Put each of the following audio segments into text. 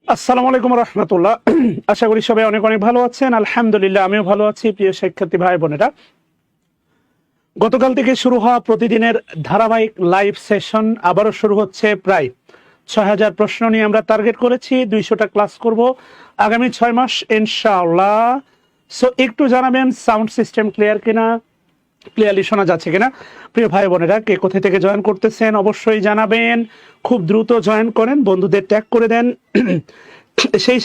আসসালামু আলাইকুম রহমতুল্লাহ। আশা করি সবাই অনেক অনেক ভালো আছেন। আলহামদুলিল্লাহ আমিও ভালো আছি। প্রিয় শিক্ষার্থী ভাই বোনেরা, গতকাল থেকে শুরু হওয়া প্রতিদিনের ধারাবাহিক লাইভ সেশন আবারও শুরু হচ্ছে। প্রায় ৬,০০০ প্রশ্ন নিয়ে আমরা টার্গেট করেছি। ২০০টা ক্লাস করব আগামী ৬ মাস ইনশাআল্লাহ। সো একটু জানাবেন সাউন্ড সিস্টেম ক্লিয়ার কিনা, ক্লিয়ারলি শোনা যাচ্ছে কিনা। প্রিয় ভাই বোনেরা, কে কোথা থেকে জয়েন করতেছেন অবশ্যই জানাবেন। খুব দ্রুত জয়েন করেন, বন্ধুদের ট্যাগ করে দেন। সেই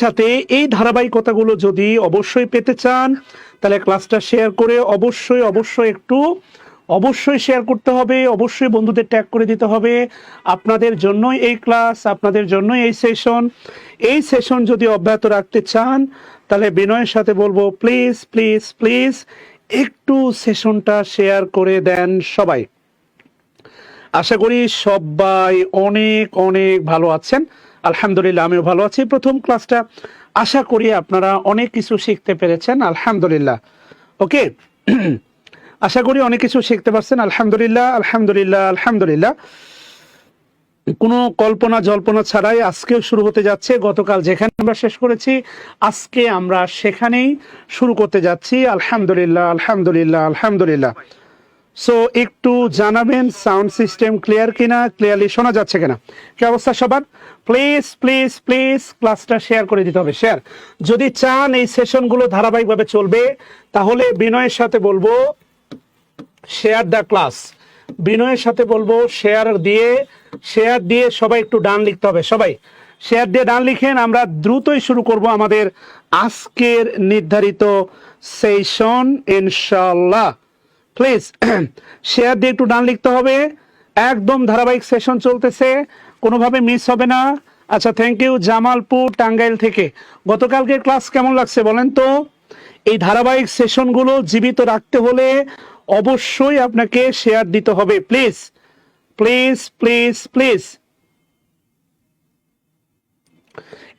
সাথে এই ধারাবাহিকতাগুলো যদি অবশ্যই পেতে চান, তাহলে ক্লাসটা শেয়ার করে অবশ্যই শেয়ার করতে হবে। অবশ্যই বন্ধুদের ট্যাগ করে দিতে হবে। আপনাদের জন্যই এই ক্লাস, আপনাদের জন্যই এই সেশন। এই সেশন যদি অব্যাহত রাখতে চান, তাহলে বিনয়ের সাথে বলবো প্লিজ প্লিজ প্লিজ একটু সেশনটা শেয়ার করে দেন সবাই। আশা করি সবাই অনেক অনেক ভালো আছেন। আলহামদুলিল্লাহ আমিও ভালো আছি। প্রথম ক্লাসটা আশা করি আপনারা অনেক কিছু শিখতে পেরেছেন। আলহামদুলিল্লাহ। ওকে, আশা করি অনেক কিছু শিখতে পারছেন। আলহামদুলিল্লাহ আলহামদুলিল্লাহ আলহামদুলিল্লাহ। কোনো কল্পনা জল্পনা ছাড়াই আজকেও শুরু হতে যাচ্ছে। গতকাল যেখানে আমরা শেষ করেছি, আজকে আমরা সেখানেই শুরু করতে যাচ্ছি। আলহামদুলিল্লাহ আলহামদুলিল্লাহ আলহামদুলিল্লাহ। সো একটু জানাবেন সাউন্ড সিস্টেম ক্লিয়ার কিনা, ক্লিয়ারলি শোনা যাচ্ছে কিনা, কি অবস্থা সবার। প্লিজ প্লিজ প্লিজ ক্লাসটা শেয়ার করে দিতে হবে। শেয়ার যদি চান এই সেশনগুলো ধারাবাহিকভাবে চলবে, তাহলে বিনয়ের সাথে বলবো শেয়ার দ্য ক্লাস। বিনয়ের সাথে বলবো শেয়ার দিয়ে সবাই একটু ডান লিখতে হবে। সবাই শেয়ার দিয়ে ডান লিখেন। আমরা দ্রুতই শুরু করব আমাদের আজকের নির্ধারিত সেশন ইনশাআল্লাহ। প্লিজ শেয়ার দিয়ে একটু ডান লিখতে হবে। একদম ধারাবাহিক সেশন চলতেছে, কোনোভাবে মিস হবে না। আচ্ছা, থ্যাংক ইউ জামালপুর টাঙ্গাইল থেকে। গতকালকে ক্লাস কেমন লাগছে বলেন তো? এই ধারাবাহিক সেশনগুলো জীবিত রাখতে হলে অবশ্যই আপনাকে শেয়ার দিতে হবে। প্লিজ প্লিজ প্লিজ প্লিজ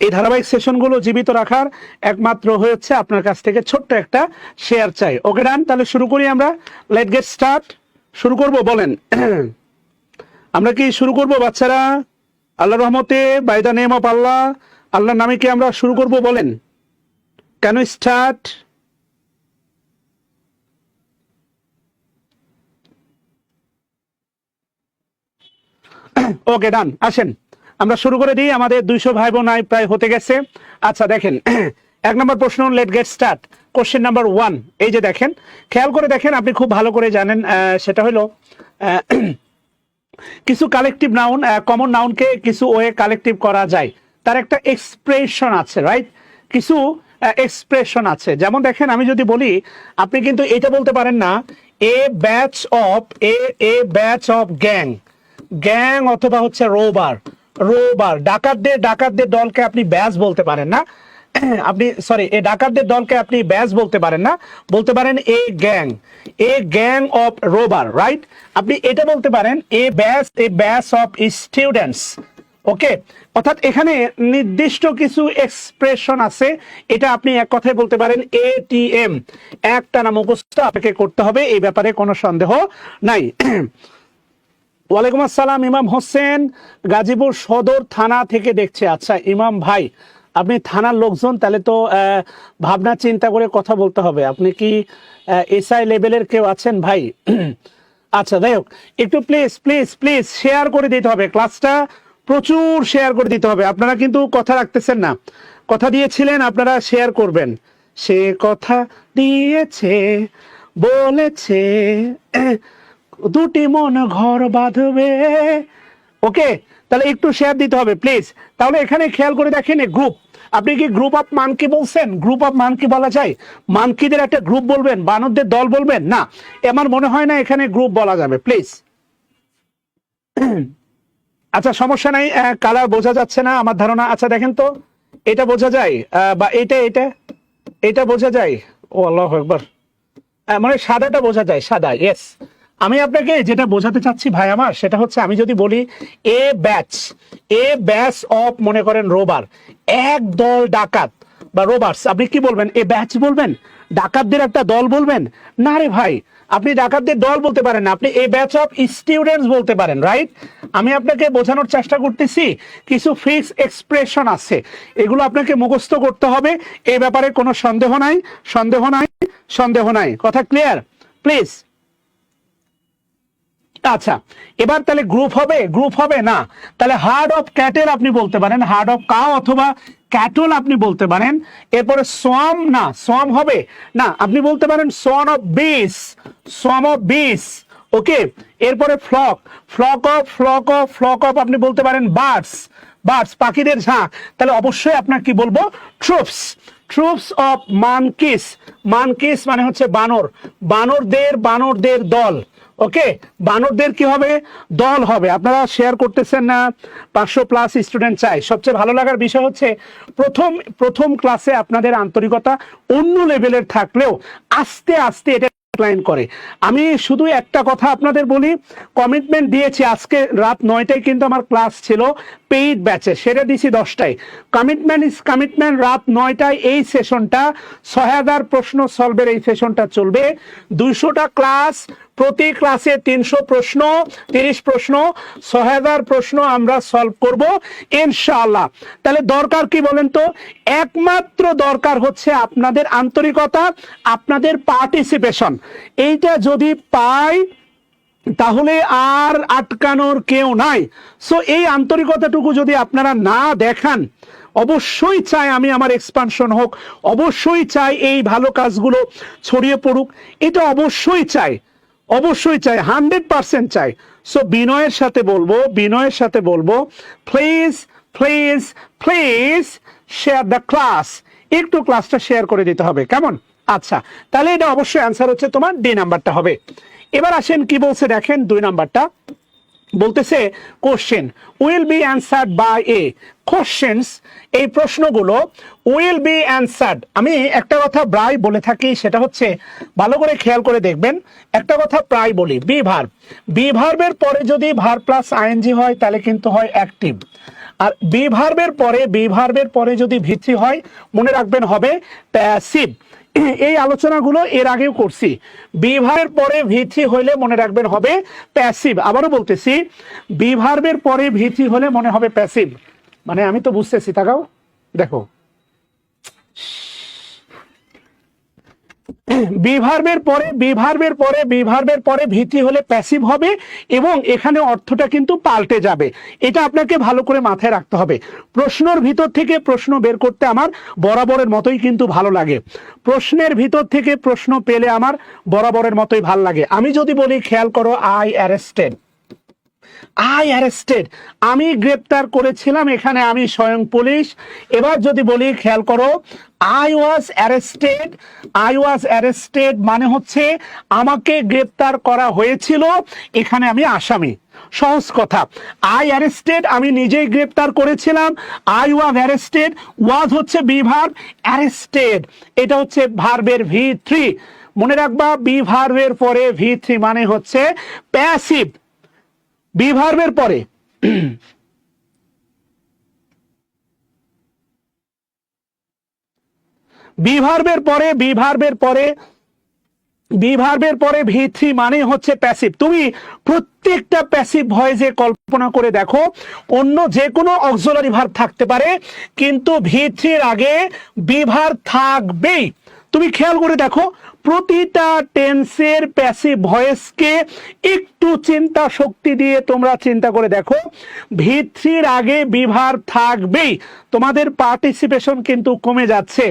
এই ধারাবাহিক সেশনগুলো জীবিত রাখার একমাত্র হচ্ছে আপনার কাছ থেকে ছোট্ট একটা শেয়ার চাই। ওকে ডান, তাহলে শুরু করি আমরা। Late get start. শুরু করব বলেন? আমরা কি শুরু করব বাচ্চারা? আল্লাহর রহমতে, by the name of Allah, আল্লাহর নামে কি আমরা শুরু করব বলেন? Can we start? Okay done, আসেন আমরা শুরু করে দিই। আমাদের 200 ভাই বোন প্রায় হতে গেছে। আচ্ছা দেখেন, 1 নম্বর প্রশ্ন, late get start. Question number 1, এই যে দেখেন, খেয়াল করে দেখেন, আপনি খুব ভালো করে জানেন। সেটা হলো কিছু কালেকটিভ নাউন, কমন নাউনকে কিছু ওয়ে কালেকটিভ করা যায়। তার একটা এক্সপ্রেশন আছে, রাইট? কিছু এক্সপ্রেশন আছে। যেমন দেখেন, আমি যদি বলি, আপনি কিন্তু এটা বলতে পারেন না এ ব্যাচ অফ গ্যাং অথবা হচ্ছে রোবার। ডাকাতদের দলকে আপনি ব্যাচ বলতে পারেন না। আপনি এই ডাকাতদের দলকে আপনি ব্যাচ বলতে পারেন না, বলতে পারেন এ গ্যাং অফ রোবার, রাইট? আপনি এটা বলতে পারেন এ ব্যাচ অফ স্টুডেন্টস। ওকে, অর্থাৎ এখানে নির্দিষ্ট কিছু এক্সপ্রেশন আছে। এটা আপনি এক কথায় বলতে পারেন ATM। একটানা মুখস্থ আপনাকে করতে হবে, এই ব্যাপারে কোনো সন্দেহ নাই। ওয়ালাইকুম আসসালাম ইমাম হোসেন, গাজীপুর সদর থানা থেকে দেখছে। আচ্ছা ইমাম ভাই, আপনি থানার লোকজন, তাহলে তো ভাবনা চিন্তা করে কথা বলতে হবে। আপনি কি SI লেভেলের কেউ আছেন ভাই? আচ্ছা যাই হোক, একটু প্লিজ প্লিজ প্লিজ শেয়ার করে দিতে হবে। ক্লাসটা প্রচুর শেয়ার করে দিতে হবে। আপনারা কিন্তু কথা রাখতেছেন না। কথা দিয়েছিলেন আপনারা শেয়ার করবেন। সে কথা দিয়েছে, বলেছে দুটি মন ঘর বাঁধবে। ওকে, তাহলে একটু শেয়ার দিতে হবে প্লিজ। তাহলে এখানে খেয়াল করে দেখেন, গ্রুপ। আপনি কি গ্রুপ অফ মানকি বলছেন? গ্রুপ অফ মানকি বলা যায়? মানকিদের একটা গ্রুপ বলবেন? বানরদের দল বলবেন? না, আমার মনে হয় না এখানে গ্রুপ বলা যাবে, প্লিজ। আচ্ছা সমস্যা নাই, কালার বোঝা যাচ্ছে না আমার ধারণা। আচ্ছা দেখেন তো, এটা বোঝা যায় বা এটা বোঝা যায়? ও আল্লাহু আকবার, মানে সাদাটা বোঝা যায়, সাদা, ইয়েস। আমি আপনাকে যেটা বোঝাতে চাচ্ছি ভাই আমার, সেটা হচ্ছে আমি যদি বলি এ ব্যাচ অফ, মনে করেন রোবার, এক দল ডাকাত বা রোবার্স, আপনি কি বলবেন? এ ব্যাচ বলবেন? ডাকাতদের একটা দল বলবেন? না রে ভাই, আপনি ডাকাতদের দল বলতে পারেন না, আপনি এ ব্যাচ অফ স্টুডেন্টস বলতে পারেন, রাইট? আমি আপনাকে বোঝানোর চেষ্টা করতেছি, কিছু ফিক্স এক্সপ্রেশন আছে, এগুলো আপনাকে মুখস্থ করতে হবে, এই ব্যাপারে কোনো সন্দেহ নাই, সন্দেহ নাই, সন্দেহ নাই, কথা ক্লিয়ার? প্লিজ। আচ্ছা, এবার তাহলে গ্রুপ হবে? গ্রুপ হবে না, তাহলে হার্ড অফ ক্যাটেল আপনি বলতে পারেন, হার্ড অফ কাউ অথবা ক্যাটল আপনি বলতে পারেন। এরপরে সোয়াম, না সোয়াম হবে না, আপনি বলতে পারেন সোয়ান অফ বিস, সোয়াম অফ বিস, ওকে। এরপরে ফ্লক, ফ্লক অফ আপনি বলতে পারেন বার্ডস, বার্ডস পাখিদের ঝাঁক, তাহলে অবশ্যই আপনার কি বলবো? ট্রুপস, ট্রুপস অফ মানকিস, মানকিস মানে হচ্ছে বানর, বানরদের দল, ওকে। বানরদের কি হবে? দল হবে। আপনারা শেয়ার করতেছেন না, 500+ স্টুডেন্ট চাই। সবচেয়ে ভালো লাগার বিষয় হচ্ছে প্রথম ক্লাসে আপনাদের আন্তরিকতা অন্য লেভেলের থাকলেও আস্তে আস্তে এটা ক্লাইন করে। আমি শুধু একটা কথা আপনাদের বলি, কমিটমেন্ট দিয়েছি, আজকে রাত 9টায় কিন্তু আমার ক্লাস ছিল পেইড ব্যাচে, সেটা দিছি 10টায়। কমিটমেন্ট ইজ কমিটমেন্ট, রাত 9টায় এই সেশনটা 6000 প্রশ্ন সলভের এই সেশনটা চলবে। 200টা ক্লাস, প্রতি ক্লাসে 300 প্রশ্ন, 30 প্রশ্ন, 6000 প্রশ্ন আমরা সলভ করব ইনশাআল্লাহ। তাহলে দরকার কি বলেন তো? একমাত্র দরকার হচ্ছে আপনাদের আন্তরিকতা, আপনাদের পার্টিসিপেশন। এইটা যদি পাই তাহলে আর আটকানোর কেউ নাই। সো এই আন্তরিকতাটুকু যদি আপনারা না দেখান, অবশ্যই চাই আমি আমার এক্সপানশন হোক, অবশ্যই চাই এই ভালো কাজগুলো ছড়িয়ে পড়ুক, এটা অবশ্যই চাই, অবশ্যই চাই, 100% চাই। সো বিনয়ের সাথে বলবো please please please share the class, একটু ক্লাসটা শেয়ার করে দিতে হবে, কেমন? আচ্ছা, তাহলে এটা অবশ্যই অ্যান্সার হচ্ছে তোমার ডি নাম্বারটা হবে। এবার আসেন কি বলছে দেখেন, 2 নাম্বারটা বলতেছে question will be answered by A. Questions, এই প্রশ্নগুলো উইল বি অ্যান্সার্ড, আমি একটা কথা প্রায় বলে থাকি, সেটা হচ্ছে ভালো করে খেয়াল করে দেখবেন, একটা কথা প্রায় বলি, বি ভার্বের পরে যদি ভার্ব প্লাস আইএনজি হয় তাহলে কিন্তু হয় অ্যাক্টিভ, আর বি ভার্বের পরে যদি ভিত্তি হয় মনে রাখবেন হবে প্যাসিভ। এই আলোচনাগুলো এর আগেও করছি। বি ভার্বের পরে ভিত্তি হইলে মনে রাখবেন হবে প্যাসিভ। আবারও বলতেছি, বি ভার্বের পরে ভিত্তি হলে মনে হবে প্যাসিভ, মানে আমি তো বুঝতেছি, তাকাও দেখো, বি ভার্বের পরে ভিত্তি হলে প্যাসিভ হবে, এবং এখানে অর্থটা কিন্তু পাল্টে যাবে, এটা আপনাকে ভালো করে মাথায় রাখতে হবে। প্রশ্নের ভিতর থেকে প্রশ্ন বের করতে আমার বরাবরের মতোই কিন্তু ভালো লাগে, প্রশ্নের ভিতর থেকে প্রশ্ন পেলে আমার বরাবরের মতোই ভালো লাগে। আমি যদি বলি, খেয়াল করো, আই অ্যারেস্টেড, আমি গ্রেপ্তার করেছিলাম, এখানে আমি স্বয়ং পুলিশ। এবার যদি বলি, খেয়াল করো, আই ওয়াজ অ্যারেস্টেড মানে হচ্ছে আমাকে গ্রেপ্তার করা হয়েছিল, এখানে আমি আসামি। সহজ কথা, আই অ্যারেস্টেড আমি নিজেই গ্রেপ্তার করেছিলাম, আই ওয়াজ অ্যারেস্টেড, ওয়াজ হচ্ছে বি ভার্ব, অ্যারেস্টেড এটা হচ্ছে ভার্বের V3। মনে রাখবা, বি ভার্বের পরে V3 মানে হচ্ছে প্যাসিভ। বি ভার্বের পরে V3 মানে হচ্ছে প্যাসিভ। তুমি প্রত্যেকটা প্যাসিভ ভয়েসে কল্পনা করে দেখো, অন্য যে কোনো অক্সিলারি ভার্ব থাকতে পারে, কিন্তু V3 এর আগে বি ভার্ব থাকবেই। তুমি খেয়াল করে দেখো, প্রতিটা টেন্সের প্যাসিভ ভয়েসকে একটু চিন্তা শক্তি দিয়ে তোমরা চিন্তা করে দেখো, V3 এর আগে বি ভার্ব থাকবেই। তোমাদের পার্টিসিপেশন কিন্তু কমে যাচ্ছে।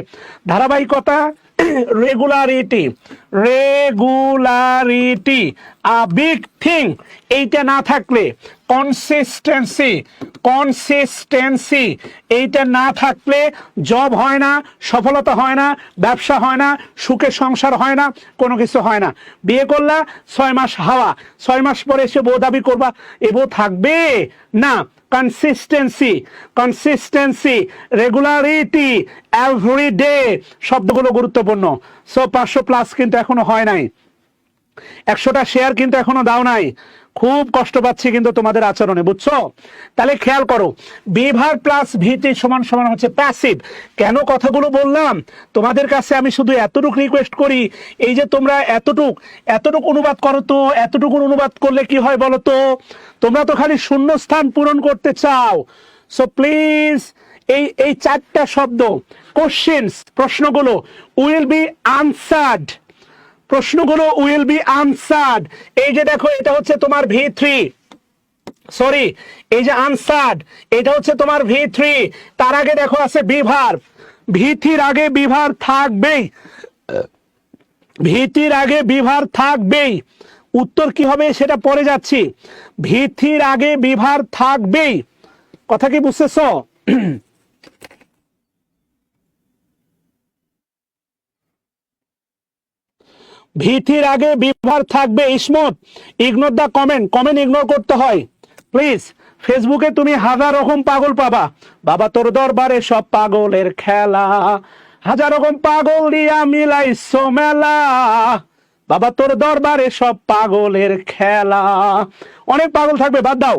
ধারাবাহিকতা, রেগুলারিটি আ বিগ থিং। এইটা না থাকলে কনসিস্টেন্সি, কনসিস্টেন্সি এইটা না থাকলে জব হয় না, সফলতা হয় না, ব্যবসা হয় না, সুখে সংসার হয় না, কোনো কিছু হয় না। বিয়ে করলা 6 মাস হাওয়া, 6 মাস পরে এসে বউ দাবি করবা, এ বউ থাকবে না। কনসিস্টেন্সি, কনসিস্টেন্সি, রেগুলারিটি, এভরিডে শব্দগুলো গুরুত্বপূর্ণ। সো 500+ কিন্তু এখনো হয় নাই, 100টা শেয়ার কিন্তু এখনো দাও নাই। খুব কষ্ট পাচ্ছি কিন্তু তোমাদের আচরণে, বুঝছো? তাহলে খেয়াল করো, বিভার প্লাস ভিটি সমান সমান হচ্ছে প্যাসিভ। কেন কথাগুলো বললাম তোমাদের কাছে? আমি শুধু এতটুকু রিকোয়েস্ট করি, এই যে তোমরা এতটুক অনুবাদ করো তো, এতটুকু অনুবাদ করলে কি হয় বলো তো? তোমরা তো খালি শূন্যস্থান পূরণ করতে চাও। সো প্লিজ এই 4টা শব্দ কোশ্চেন্স, প্রশ্নগুলো উইল বি আনসার্ড, প্রশ্নগুলো উইল বি আনসার্ড। এই যে দেখো, এটা হচ্ছে তোমার V3, সরি এই যে আনসার্ড, এটা হচ্ছে তোমার V3। তার আগে দেখো আছে বিভার, V3-র আগে বিভার থাকবেই, V3-র আগে বিভার থাকবেই। উত্তর কি হবে সেটা পরে যাচ্ছি। V3-র আগে বিভার থাকবেই, কথা কি বুঝতেছ? V3-র আগে বিভার থাকবে। ইসমত, ইগনোর দা কমেন্ট, কমেন্ট ইগনোর করতে হয় প্লিজ। ফেসবুকে তুমি 1000 রকম পাগল পাবা, বাবা তোর দরবারে সব পাগলের খেলা, 1000 রকম পাগল দিয়া মিলাইছো মেলা, বাবা তোর দরবারে সব পাগলের খেলা। অনেক পাগল থাকবে, বাদ দাও।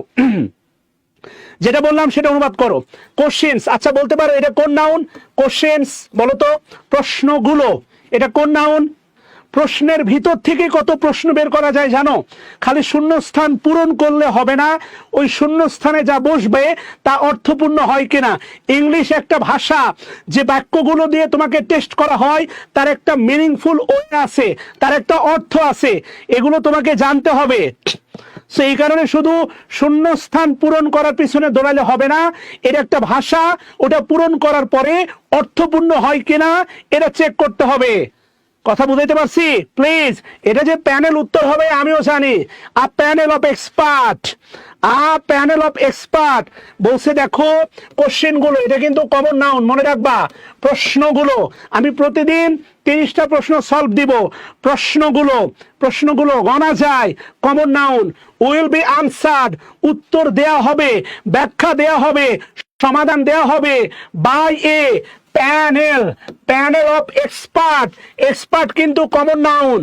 যেটা বললাম সেটা অনুবাদ করো। কোশ্চেন্স, আচ্ছা বলতে পারো এটা কোন নাউন? কোশ্চেন্স বলো তো, প্রশ্নগুলো, এটা কোন নাউন? প্রশ্নের ভিতর থেকে কত প্রশ্ন বের করা যায় জানো? খালি শূন্যস্থান পূরণ করলে হবে না, ওই শূন্যস্থানে যা বসবে তা অর্থপূর্ণ হয় কিনা। ইংলিশ একটা ভাষা, যে বাক্যগুলো দিয়ে তোমাকে টেস্ট করা হয় তার একটা মিনিংফুল ওয়ে আছে, তার একটা অর্থ আছে, এগুলো তোমাকে জানতে হবে। সেই কারণে শুধু শূন্যস্থান পূরণ করার পিছনে দৌড়ালে হবে না, এটা একটা ভাষা, ওটা পূরণ করার পরে অর্থপূর্ণ হয় কিনা এটা চেক করতে হবে। কথা বুঝাইতে পারছি? প্লিজ, এটা যে প্যানেল উত্তর হবে আমিও জানি। A panel of expert, a panel of expert বলছে দেখো কোশ্চেনগুলো, এটা কিন্তু কমন নাউন, মনে রাখবা। প্রশ্নগুলো, আমি প্রতিদিন 30টা প্রশ্ন সলভ দিব। প্রশ্নগুলো গণা যায়, common noun. Will be answered, উত্তর দেয়া হবে, ব্যাখ্যা দেয়া হবে, সমাধান দেয়া হবে by a panel, panel of expert. Expert কিন্তু common noun,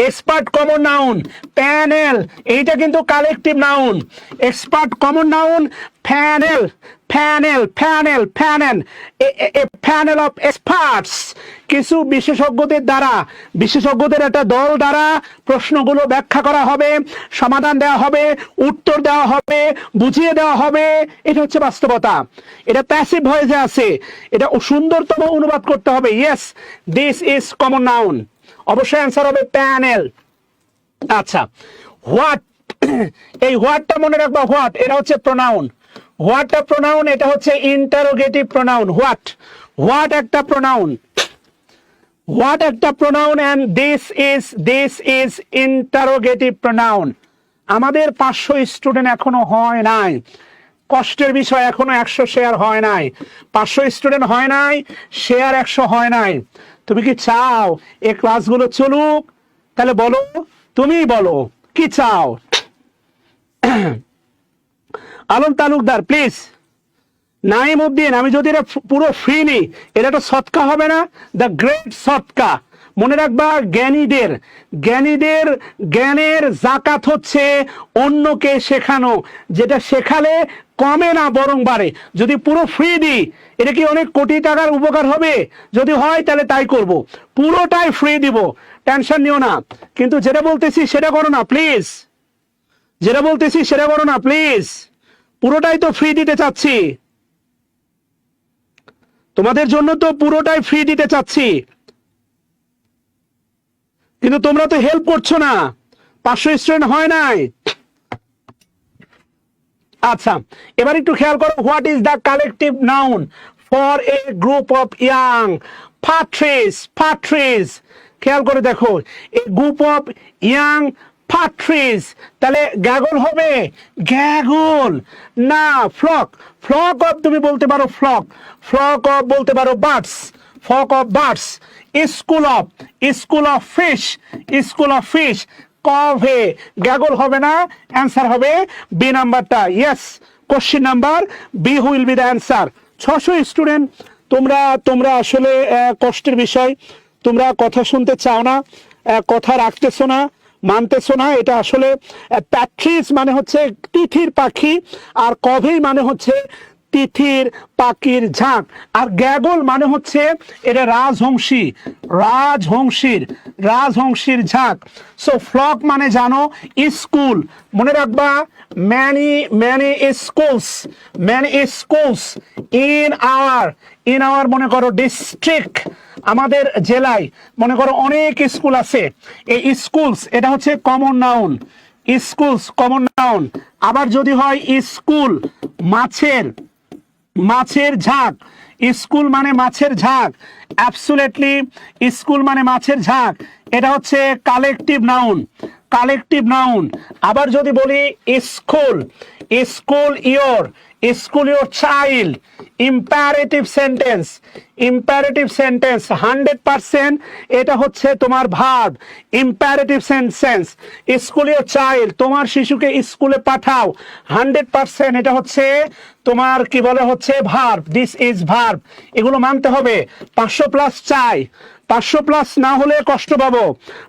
expert common noun. Panel এইটা কিন্তু collective noun. Expert common noun, panel, panel, panel, panel, a panel of experts. কিছু বিশেষজ্ঞদের দ্বারা, বিশেষজ্ঞদের একটা দল দ্বারা প্রশ্নগুলো ব্যাখ্যা করা হবে, সমাধান দেওয়া হবে, উত্তর দেওয়া হবে, বুঝিয়ে দেওয়া হবে। এটা হচ্ছে বাস্তবতা। এটা প্যাসিভ ভয়েসে আছে, এটা সুন্দরতম অনুবাদ করতে হবে। Yes, this is common noun. অবশ্যই অ্যান্সার হবে প্যানেল। আচ্ছা, হোয়াট, এই হোয়াটটা মনে রাখবা। হোয়াট এটা হচ্ছে প্রোনাউন, হোয়াটটা প্রোনাউন, এটা হচ্ছে ইন্টারোগেটিভ প্রোনাউন। হোয়াট, হোয়াট একটা প্রোনাউন, হোয়াট একটা pronoun, and this is interrogative pronoun. আমাদের 500 স্টুডেন্ট এখনো হয় নাই, কষ্টের বিষয়, এখনো 100 শেয়ার হয় নাই। 500 স্টুডেন্ট হয় নাই, শেয়ার 100 হয় নাই। তুমি কি চাও এই ক্লাসগুলো চলুক? তাহলে বলো, তুমি বলো কি চাও? আলম তালুকদার প্লিজ। নাইম উদ্দিন, আমি যদি এটা পুরো ফ্রি নিই, এটা তো সৎকা হবে না? দ্য গ্রেট সৎকা। মনে রাখবা, জ্ঞানীদের, জ্ঞানীদের জ্ঞানের জাকাত হচ্ছে অন্যকে শেখানো, যেটা শেখালে কমে না বরং বাড়ে। যদি পুরো ফ্রি দিই, এটা কি অনেক কোটি টাকার উপকার হবে? যদি হয় তাহলে তাই করব, পুরোটাই ফ্রি দিব, টেনশন নিও না। কিন্তু যেটা বলতেছি সেটা করো না প্লিজ, যেটা বলতেছি সেটা করো না প্লিজ। পুরোটাই তো ফ্রি দিতে চাচ্ছি, তোমাদের জন্য তো পুরোটাই ফ্রি দিতে চাচ্ছি, কিন্তু তোমরা তো হেল্প করছো না। 500 স্টুডেন্ট হয় নাই। আচ্ছা, এবার একটু খেয়াল করো, what is the collective noun for a group of young? Partridge, partridge. খেয়াল করে দেখো, a group of young partridge, তাহলে গ্যাগল হবে, গ্যাগল না ফ্লক। ফ্লক অফ তুমি বলতে পারো ফ্লক, ফ্লক অফ বলতে পারো birds, flock of birds. School of fish, school of fish. Covey, gaggle হবে না, অ্যান্সার হবে বি নাম্বারটা। Yes, question number B will be the answer. 600 student, তোমরা আসলে কষ্টের বিষয়, তোমরা কথা শুনতে চাও না, কথা রাখতেছো না, মানতেছো না। এটা আসলে প্যাট্রিস মানে হচ্ছে তিথির পাখি, আর কভেই মানে হচ্ছে তিথির পাখির ঝাঁক, আর গ্যাগল মানে হচ্ছে এটা রাজহংসী, রাজহংসীর ঝাঁক। সো ফ্লক মানে জানো স্কুল, মনে রাখবা many schools in our মনে করো ডিস্ট্রিক্ট, আমাদের জেলায় মনে করো অনেক স্কুল আছে। এই স্কুলস এটা হচ্ছে common noun, schools common noun. আবার যদি হয় স্কুল মাছের ঝাঁক, স্কুল মানে মাছের ঝাঁক, অ্যাবসলিউটলি স্কুল মানে মাছের ঝাঁক, এটা হচ্ছে কালেকটিভ নাউন, কালেকটিভ নাউন। আবার যদি বলি school your child, imperative sentence 100%, এটা হচ্ছে তোমার verb, imperative sentence. School your child, তোমার শিশুকে স্কুলে পাঠাও, 100%, এটা হচ্ছে তোমার কি বলে হচ্ছে ভার্ব, দিস ইজ ভার্ব। এগুলো মানতে হবে। 500+ চাই, 500+ না হলে কষ্ট পাবো,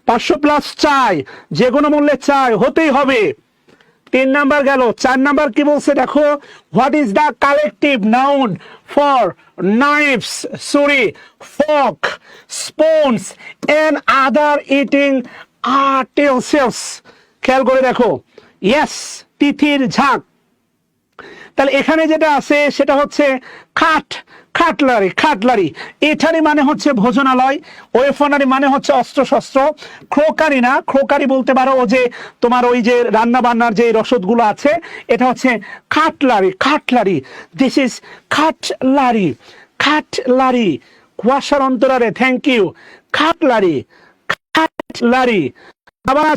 500+ চাই, যে কোনো মূল্যে চাই, হতেই হবে। 3 নাম্বার গেল। 4 নাম্বার কি বলছে দেখো, what is the collective noun for knives, ছুরি, fork, spoons and other eating articles. খেয়াল করে দেখো, ইয়েস, তিথির ঝাঁক। তাহলে এখানে যেটা আছে সেটা হচ্ছে খাটলারি। এটারি মানে হচ্ছে ভোজনালয়, ওয়েফনারি মানে হচ্ছে অস্ত্রশস্ত্র। ক্রোকারি না, ক্রোকারি বলতে পারো ও যে তোমার ওই যে রান্না বান্নার যে রসদগুলো আছে, এটা হচ্ছে খাটলারি। This is খাটলারি। কুয়াশার অন্তরারে, থ্যাংক ইউ। খাটলারি।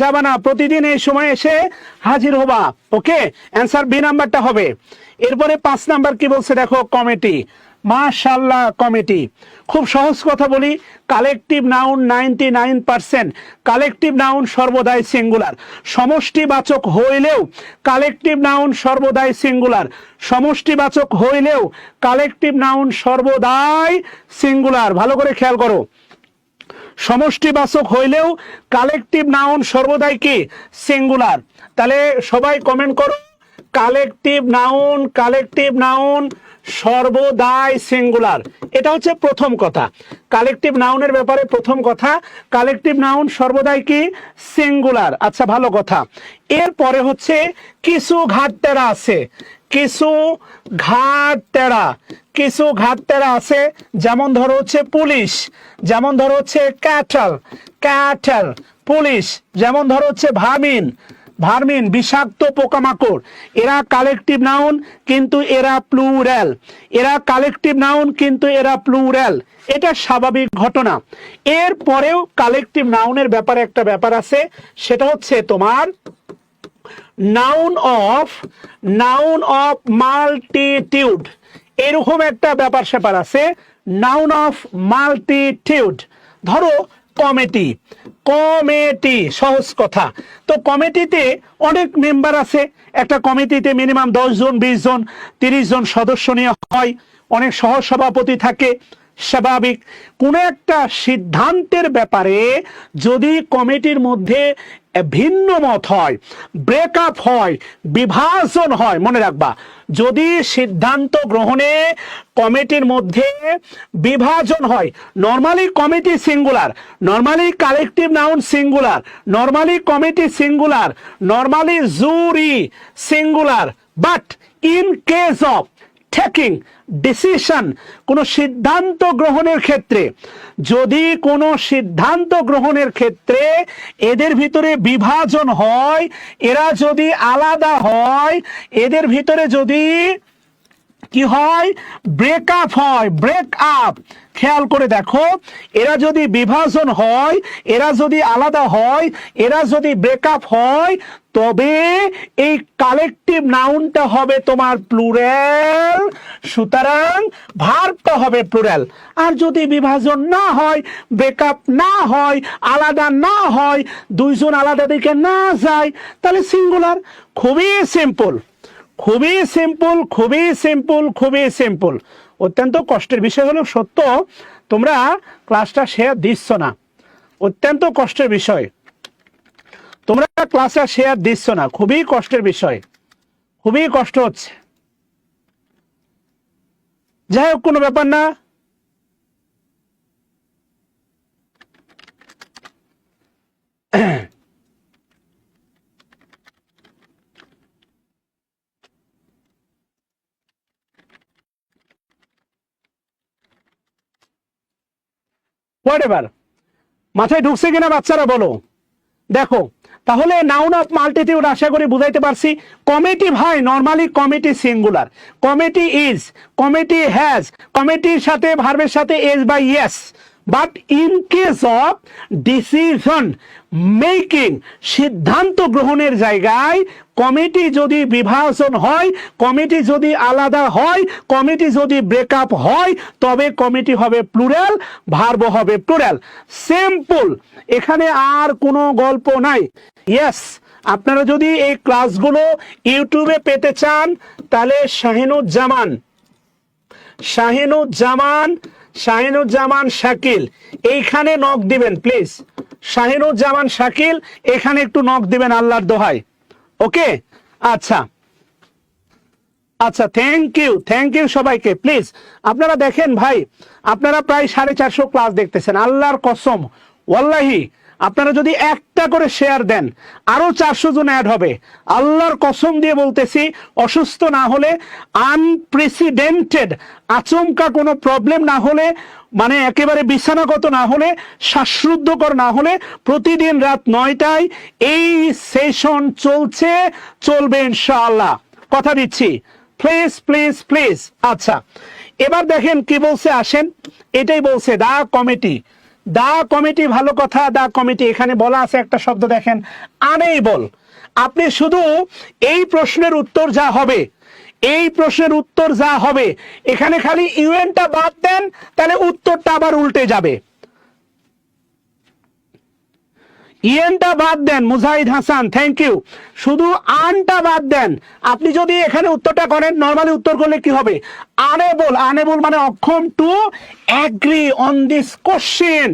যাবা না, প্রতিদিন এই সময় এসে হাজির হবা। ওকে, অ্যান্সার বি নাম্বারটা হবে। এরপরে 5 নাম্বার কি বলছে দেখো, কমিটি। মাশাআল্লাহ, কমিটি খুব সহজ কথা বলি। কালেকটিভ নাউন 99%, কালেকটিভ নাউন সর্বদাই সিঙ্গুলার। সমষ্টিবাচক হইলেও কালেকটিভ নাউন সর্বদাই সিঙ্গুলার, সমষ্টিবাচক হইলেও কালেকটিভ নাউন সর্বদাই সিঙ্গুলার। ভালো করে খেয়াল করো, সমষ্টিবাচক হইলেও কালেকটিভ নাউন সর্বদাই কি সিঙ্গুলার। তাহলে সবাই কমেন্ট করো, কালেকটিভ নাউন সর্বদাই সিঙ্গুলার। এটা হচ্ছে প্রথম কথা, কালেকটিভ নাউনের ব্যাপারে প্রথম কথা, কালেকটিভ নাউন সর্বদাই কি সিঙ্গুলার। আচ্ছা, ভালো কথা। এরপরে হচ্ছে কিছু ঘাটতেরা আছে, কিছু ঘাটতেরা আছে, যেমন ধরো হচ্ছে পুলিশ, যেমন ধরো হচ্ছে ক্যাটল পুলিশ, যেমন ধরো হচ্ছে ভার্মিন বিষাক্ত পোকামাকড়। এরা কালেকটিভ নাউন কিন্তু এরা প্লুরাল, এরা কালেকটিভ নাউন কিন্তু এরা প্লুরাল। এটা স্বাভাবিক ঘটনা। এর পরেও কালেকটিভ নাউনের ব্যাপারে একটা ব্যাপার আছে, সেটা হচ্ছে তোমার নাউন অফ মাল্টিটিউড। এরকম একটা ব্যাপার স্যাপার আছে, নাউন অফ মাল্টিটিউড। ধরো কমিটি, সহজ কথা। তো কমিটিতে অনেক মেম্বার আছে, একটা কমিটিতে মিনিমাম 10 জন, 20 জন, 30 জন সদস্য নিয়ে হয়, অনেক সহসভাপতি থাকে। স্বাভাবিক কোনো একটা সিদ্ধান্তের ব্যাপারে যদি কমিটির মধ্যে ভিন্ন মত হয়, ব্রেকআপ হয়, বিভাজন হয়, মনে রাখবা, যদি সিদ্ধান্ত গ্রহণে কমিটির মধ্যে বিভাজন হয়, normally committee singular, normally collective noun singular, normally committee singular, normally jury singular, but in case of taking decision, কোন সিদ্ধান্ত গ্রহণের ক্ষেত্রে, যদি কোনো সিদ্ধান্ত গ্রহণের ক্ষেত্রে এদের ভিতরে বিভাজন হয়, এরা যদি আলাদা হয়, এদের ভিতরে যদি কি হয়? ব্রেকআপ হয়, ব্রেকআপ। খেয়াল করে দেখো, এরা যদি বিভাজন হয়, এরা যদি আলাদা হয়, এরা যদি ব্রেকআপ হয়, তবে এই কালেকটিভ নাউনটা হবে তোমার প্লুরাল, সুতরাং ভার্বটা হবে প্লুরাল। আর যদি বিভাজন না হয়, ব্রেকআপ না হয়, আলাদা না হয়, দুইজন আলাদা দিকে না যায়, তাহলে সিঙ্গুলার। খুবই সিম্পল, খুবই সিম্পল, খুবই সিম্পল, খুবই সিম্পল। অত্যন্ত কষ্টের বিষয় হলো সত্য, তোমরা ক্লাসটা শেয়ার দিচ্ছ না, অত্যন্ত কষ্টের বিষয়, তোমরা ক্লাসটা শেয়ার দিচ্ছ না, খুবই কষ্টের বিষয়, খুবই কষ্ট হচ্ছে। যাই হোক, কোনো ব্যাপার না। হোয়াটএভার, মাথায় ঢুকছে কিনা বাচ্চারা বলো। দেখো, তাহলে নাউন অফ মাল্টিটিউড আশা করি বুঝাইতে পারছি। কমিটি ভাই normally committee singular, committee is, committee has, কমিটির সাথে ভার্বের সাথে এজ বা yes. But in case of decision making, সিদ্ধান্ত গ্রহণের জায়গায় কমিটি যদি বিভাজন হয়, কমিটি যদি আলাদা হয়, কমিটি যদি ব্রেকআপ হয়, তবে কমিটি হবে প্লুরাল, ভার্ব হবে প্লুরাল। সিম্পল, এখানে আর কোনো গল্প নাই। ইয়েস, আপনারা যদি এই ক্লাসগুলো ইউটিউবে পেতে চান, তাহলে শাহিনুজ্জামান, শাহিনুজ্জামান, শাহিনুজ্জামান শাকিল, এইখানে নক দিবেন প্লিজ। শাহিনুজ্জামান শাকিল, এখানে একটু নক দিবেন আল্লাহর দোহাই। ওকে, আচ্ছা আচ্ছা, থ্যাংক ইউ সবাইকে। প্লিজ আপনারা দেখেন ভাই, আপনারা প্রায় 450 ক্লাস দেখতেছেন, আল্লাহর কসম ওয়াল্লাহি আপনারা যদি একটা করে শেয়ার দেন, আরো 400 জন অ্যাড হবে। আল্লাহর কসম দিয়ে বলতেছি, অসুস্থ না হলে, আনপ্রেসিডেন্টেড আচমকা কোনো প্রবলেম না হলে, মানে একেবারে বিছানাগত না হলে, শ্বাসরুদ্ধকর না হলে, প্রতিদিন রাত 9টায় এই সেশন চলছে, চলবে ইনশাআল্লাহ, কথা দিচ্ছি। Please please please. আচ্ছা, এবার দেখেন কি বলছে, আসেন। এটাই বলছে দা কমিটি, দা কমিটি, ভালো কথা, দা কমিটি। এখানে বলা আছে একটা শব্দ, দেখেন আনএবল। আপনি শুধু এই প্রশ্নের উত্তর যা হবে, এই প্রশ্নের উত্তর যা হবে, এখানে খালি ইউএনটা বাদ দেন, তাহলে উত্তরটা আবার উল্টে যাবে। ইয়েনটা বাদ দেন, মুজাহিদ হাসান থ্যাংক ইউ। শুধু আনটা বাদ দেন। আপনি যদি এখানে উত্তরটা করেন, নরমালি উত্তর করলে কি হবে? আনেবল, আনেবল মানে অক্ষম two agree on this question.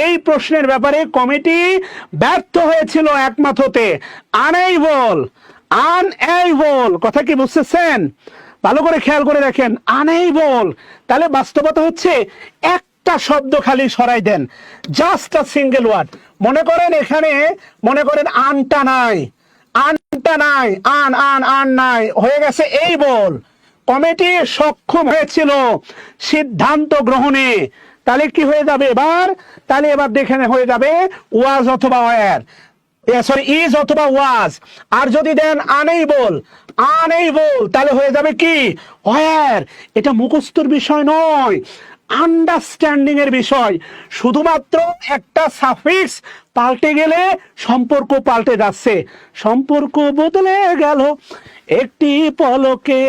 এই প্রশ্নের ব্যাপারে কমিটি ব্যর্থ হয়েছিল একমত হতে। আনএবল, আনএবল, কথা কি বুঝতেছেন? ভালো করে খেয়াল করে দেখেন, আনএবল। তাহলে বাস্তবতা হচ্ছে একটা শব্দ খালি সরাই দেন, জাস্ট আ সিঙ্গেল ওয়ার্ড। মনে করেন এখানে, মনে করেন আনটা নাই, আনটা নাই, আন আন আন নাই, হয়ে গেছে এই বল। কমিটি সক্ষম হয়েছিল সিদ্ধান্ত গ্রহণে। তাহলে কি হয়ে যাবে এবার? তাহলে এবার দেখে হয়ে যাবে ওয়াজ অথবা ওয়ার, সরি ইজ অথবা ওয়াজ। আর যদি দেন আনএবল, আনএবল, তাহলে হয়ে যাবে কি? ওয়ার। এটা মুখস্থর বিষয় নয়, আন্ডারস্ট্যান্ডিং এর বিষয়। শুধুমাত্র একটা সাফিক্স পাল্টে গেলে সম্পর্ক পাল্টে যাচ্ছে। সম্পর্ক বদলে গেল একটি পলকে,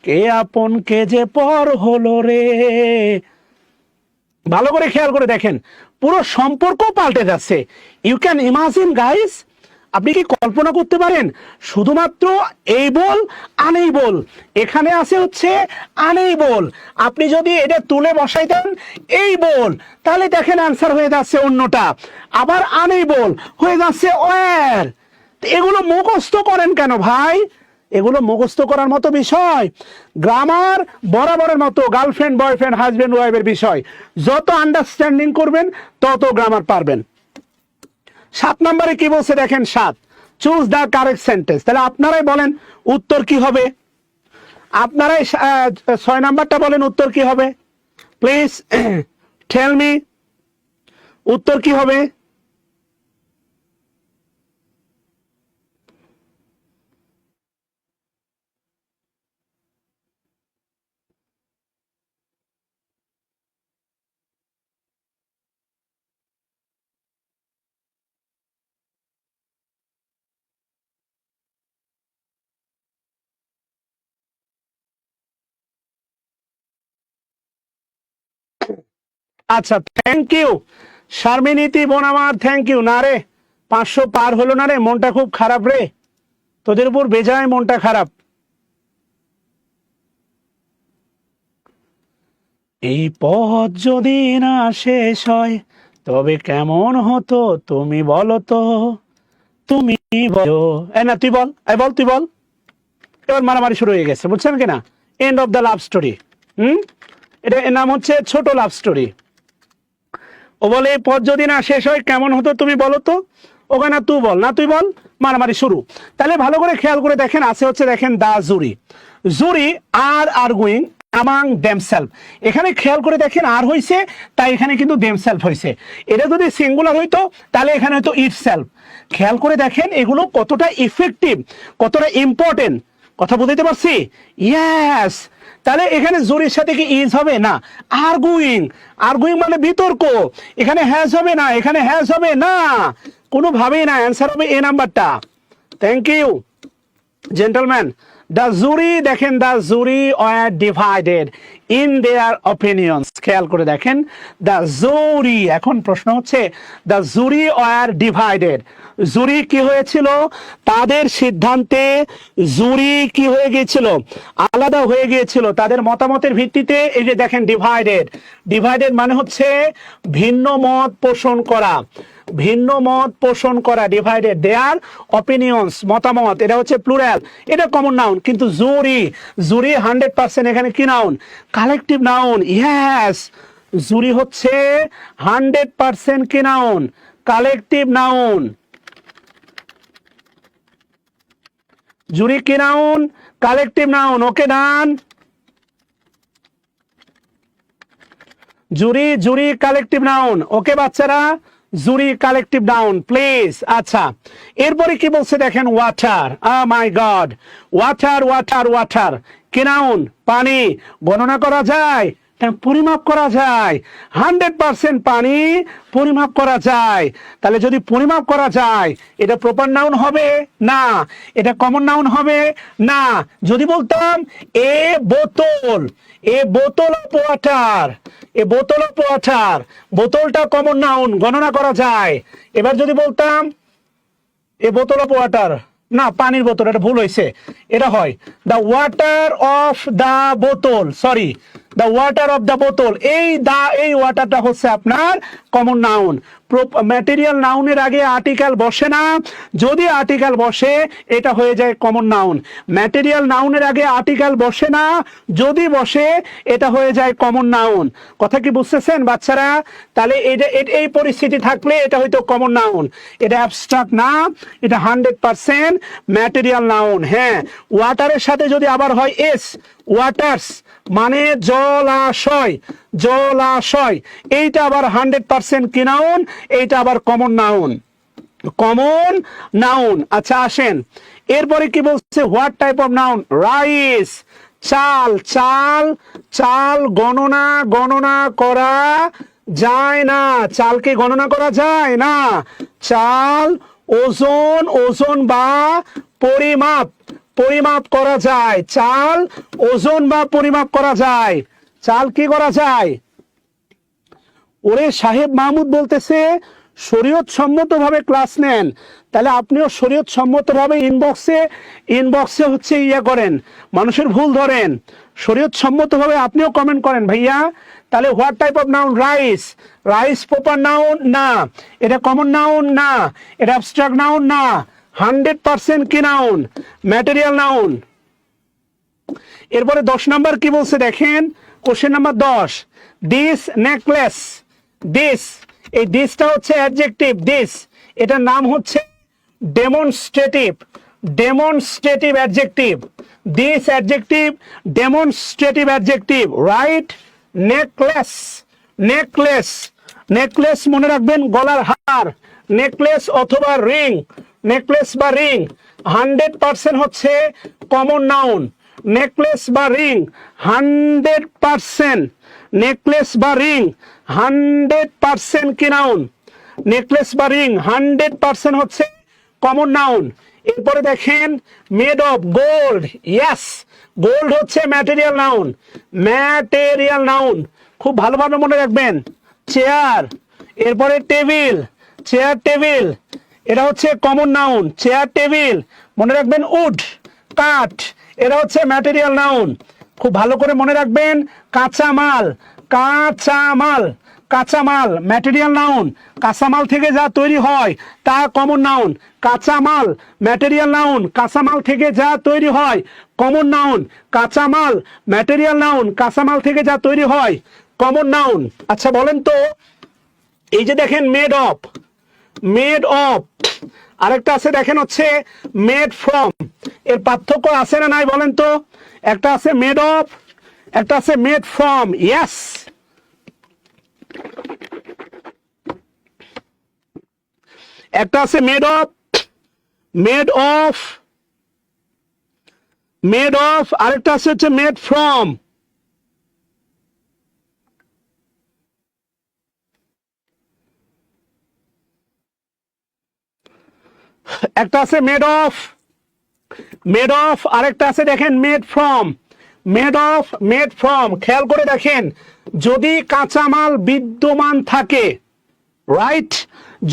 কে আপন কে যে পর হলো রে। ভালো করে খেয়াল করে দেখেন, পুরো সম্পর্ক পাল্টে যাচ্ছে। ইউ ক্যান ইমাজিন গাইস, আপনি কি কল্পনা করতে পারেন? শুধুমাত্র এই বল আনএবল, এখানে আছে হচ্ছে আনএবল। আপনি যদি এটা তুলে বসাইতেন এই বল, তাহলে দেখেন অ্যান্সার হয়ে যাচ্ছে অন্যটা। আবার আনএবল হয়ে যাচ্ছে ওয়ার। এগুলো মুখস্থ করেন কেন ভাই? এগুলো মুখস্থ করার মতো বিষয়? গ্রামার বরাবরের মতো, গার্লফ্রেন্ড বয়ফ্রেন্ড হাজবেন্ড ওয়াইফের বিষয়। যত আন্ডারস্ট্যান্ডিং করবেন তত গ্রামার পারবেন। 7 নম্বরে কি বলছে দেখেন, 7, চুজ দ্য কারেক্ট সেন্টেন্স। তাহলে আপনারাই বলেন উত্তর কি হবে? আপনারাই 6 নাম্বারটা বলেন উত্তর কি হবে? প্লিজ টেল মি, উত্তর কি হবে? আচ্ছা, থ্যাংক ইউ শারমিনীতি বোন আমার, থ্যাংক ইউ। না রে 500 পার হলো না রে, মনটা খুব খারাপ রে, তোদের উপর বেজায় মনটা খারাপ। এই পথ যদি না শেষ হয় তবে কেমন হতো তুমি বলো তো, তুমি বলো। না তুই বল, বল তুই বল। এবার মারামারি শুরু হয়ে গেছে, বুঝছেন কিনা? End of the love story. এটা এর নাম হচ্ছে ছোট লাভ স্টোরি। ও বলে এই পথ যদি না শেষ হয় কেমন হতো তুমি বলো তো, ওখানে না তুই বল, না তুই বল, মারামারি শুরু। তাহলে ভালো করে খেয়াল করে দেখেন, আছে হচ্ছে দেখেন দা জুরি, জুরি আর আর্গুইং among themselves। এখানে খেয়াল করে দেখেন আর হইছে, তাই এখানে কিন্তু themselves হইছে। এটা যদি সিঙ্গুলার হইতো তাহলে এখানে হয়তো itself। খেয়াল করে দেখেন এগুলো কতটা ইফেক্টিভ, কতটা ইম্পর্টেন্ট, কথা বুঝতে পারছি? ইয়েস। তাহলে এখানে জুরির সাথে কি ইজ হবে না, আর্গুইং, আর্গুইং মানে বিতর্ক, এখানে হ্যাজ হবে না, এখানে হ্যাজ হবে না, কোনোভাবেই না, অ্যান্সার হবে এ নাম্বারটা। Thank you gentleman. The jury, দেখেন the jury were divided in their opinions. খেয়াল করে দেখেন দ্য জুরি, এখন প্রশ্ন হচ্ছে the jury were divided, jury কি হয়েছিল, তাদের সিদ্ধান্তে জুরি কি হয়ে গিয়েছিল, আলাদা হয়ে গিয়েছিল তাদের মতামতের ভিত্তিতে। এই যে দেখেন ডিভাইডেড, ডিভাইডেড মানে হচ্ছে ভিন্ন মত পোষণ করা, ভিন্ন মত পোষণ করা, ডিভাইডেড দেয়ার অপিনিয়ন্স, মতামত, এটা হচ্ছে প্লুরাল, এটা কমন নাউন। কিন্তু জুরি, জুরি 100% এখানে কি নাউন, কালেকটিভ নাউন। ইয়েস, জুরি হচ্ছে 100% কি নাউন, কালেকটিভ নাউন। জুরি কি নাউন, কালেকটিভ নাউন। ওকে ডান, জুরি, জুরি কালেকটিভ নাউন। ওকে বাচ্চারা, জুরি কালেকটিভ নাউন প্লিজ। আচ্ছা, এরপরে কি বলছে দেখেন, ওয়াটার, মাই গড, ওয়াটার, ওয়াটার, ওয়াটার কি নাউন, পানি, গণনা করা যায়, পরিমাপ করা যায়, 100% পানি পরিমাপ করা যায়। তাহলে যদি পরিমাপ করা যায় এটা প্রপার নাউন হবে না, এটা কমন নাউন হবে না। যদি বলতাম এ বোতল, এ বোতল অফ ওয়াটার, এ বোতল অফ ওয়াটার, বোতলটা কমন নাউন, গণনা করা যায়। এবার যদি বলতাম এ বোতল অফ ওয়াটার, না পানির বোতল, এটা ভুল হয়েছে, এটা হয় দ্য ওয়াটার অফ দ্য বোতল, sorry the water of the বোতল। এই ওয়াটারটা হচ্ছে আপনার কমন নাউন। ম্যাটেরিয়াল নাউনের আগে আর্টিকেল বসে না, যদি আর্টিকেল বসে এটা হয়ে যায় কমন নাউন। ম্যাটেরিয়াল নাউনের আগে আর্টিকেল বসে না, যদি বসে এটা হয়ে যায় কমন নাউন। কথা কি বুঝতেছেন বাচ্চারা? তাহলে এই পরিস্থিতি থাকলে এটা হয়তো কমন নাউন, এটা অ্যাবস্ট্রাক্ট না, এটা 100% ম্যাটেরিয়াল নাউন। হ্যাঁ, ওয়াটারের সাথে যদি আবার হয় এস, ওয়াটার্স মানে জলাশয়, জলাশয়, এইটা আবার 100% কি নাউন, এইটা আবার কমন নাউন, কমন নাউন। আচ্ছা আসেন, এরপরে কি বলছে, what type of noun, rice, চাল, চাল, চাল গণনা, গণনা করা যায় না, চালকে গণনা করা যায় না। চাল, ওজন, ওজন বা পরিমাপ, পরিমাপ করা যায়, চাল ওজন বা পরিমাপ করা যায়। চাল কি করা যায়? ওরে সাহেব মাহমুদ বলতেছে শরীয়ত সম্মত ভাবে ক্লাস নেন, তাহলে আপনিও শরীয়ত সম্মত ভাবে ইনবক্সে হচ্ছে ইয়ে করেন, মানুষের ভুল ধরেন, শরীয়ত সম্মত ভাবে আপনিও কমেন্ট করেন ভাইয়া। তাহলে what type of noun, rice, rice proper noun না, এটা কমন নাউন না, এটা অ্যাবস্ট্রাক্ট নাউন না, 100% কি নাউন, ম্যাটেরিয়াল নাউন। এরপরে 10 নাম্বার কি বলছে দেখেন, question number 10, this necklace, this, এই দিসটা হচ্ছে অ্যাডজেক্টিভ, দিস এটার নাম হচ্ছে demonstrative, demonstrative adjective, this adjective, demonstrative adjective, right? Necklace, necklace, necklace মনে রাখবেন গলার হার, নেকলেস অথবা রিং, নেকলেস বা রিং 100% হচ্ছে কমন নাউন, নেকলেস বা রিং 100%, নেকলেস বা রিং 100% কি নাউন, নেকলেস বা রিং 100% হচ্ছে কমন নাউন। এরপরে দেখেন made of gold, yes, gold হচ্ছে ম্যাটেরিয়াল নাউন, ম্যাটেরিয়াল নাউন, খুব ভালোভাবে মনে রাখবেন। চেয়ার, এরপরে টেবিল, চেয়ার টেবিল, এটা হচ্ছে কমন নাউন, চেয়ার টেবিল। মনে রাখবেন উড, কাঠ, এটা হচ্ছে ম্যাটেরিয়াল নাউন। খুব ভালো করে মনে রাখবেন, কাঁচামাল, কাঁচামাল, কাঁচামাল ম্যাটেরিয়াল নাউন। কাঁচামাল থেকে যা তৈরি হয় তা কমন নাউন। কাঁচামাল ম্যাটেরিয়াল নাউন, কাঁচামাল থেকে যা তৈরি হয় কমন নাউন। কাঁচামাল ম্যাটেরিয়াল নাউন, কাঁচামাল থেকে যা তৈরি হয় কমন নাউন। আচ্ছা বলেন তো, এই যে দেখেন মেড অফ, মেড অফ, আরেকটা আছে দেখেন হচ্ছে মেড ফ্রম, এর পার্থক্য আছে না নাই বলেন তো? একটা আছে মেড অফ, একটা আছে মেড ফ্রম। ইয়েস, একটা আছে made of, made of, made of, আরেকটা আছে হচ্ছে মেড ফ্রম। একটা আছে মেড অফ, মেড অফ, আরেকটা আছে দেখেন made from. Made of, made from, খেয়াল করে দেখেন, যদি কাঁচামাল বিদ্যমান থাকে, রাইট,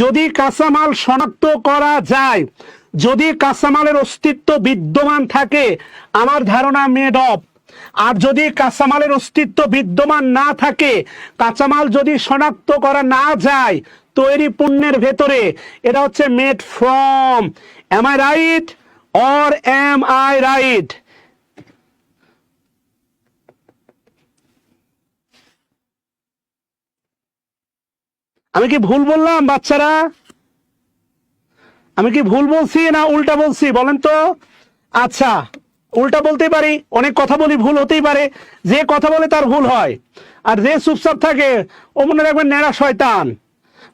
যদি কাঁচামাল শনাক্ত করা যায়, যদি কাঁচামালের অস্তিত্ব বিদ্যমান থাকে, আমার ধারণা মেড অফ। আর যদি কাঁচামালের অস্তিত্ব বিদ্যমান না থাকে, কাঁচামাল যদি শনাক্ত করা না যায় তৈরি পণ্যের ভেতরে, এটা হচ্ছে made from. Am I right or am I right? আমি কি ভুল বললাম বাচ্চারা? আমি কি ভুল বলছি না উল্টা বলছি বলেন তো? আচ্ছা, উল্টা বলতে পারি, অনেক কথা বলি, ভুল হতেই পারে। যে কথা বলে তার ভুল হয়, আর যে চুপচাপ থাকে ও মনে রাখবেন ন্যাড়া শয়তান।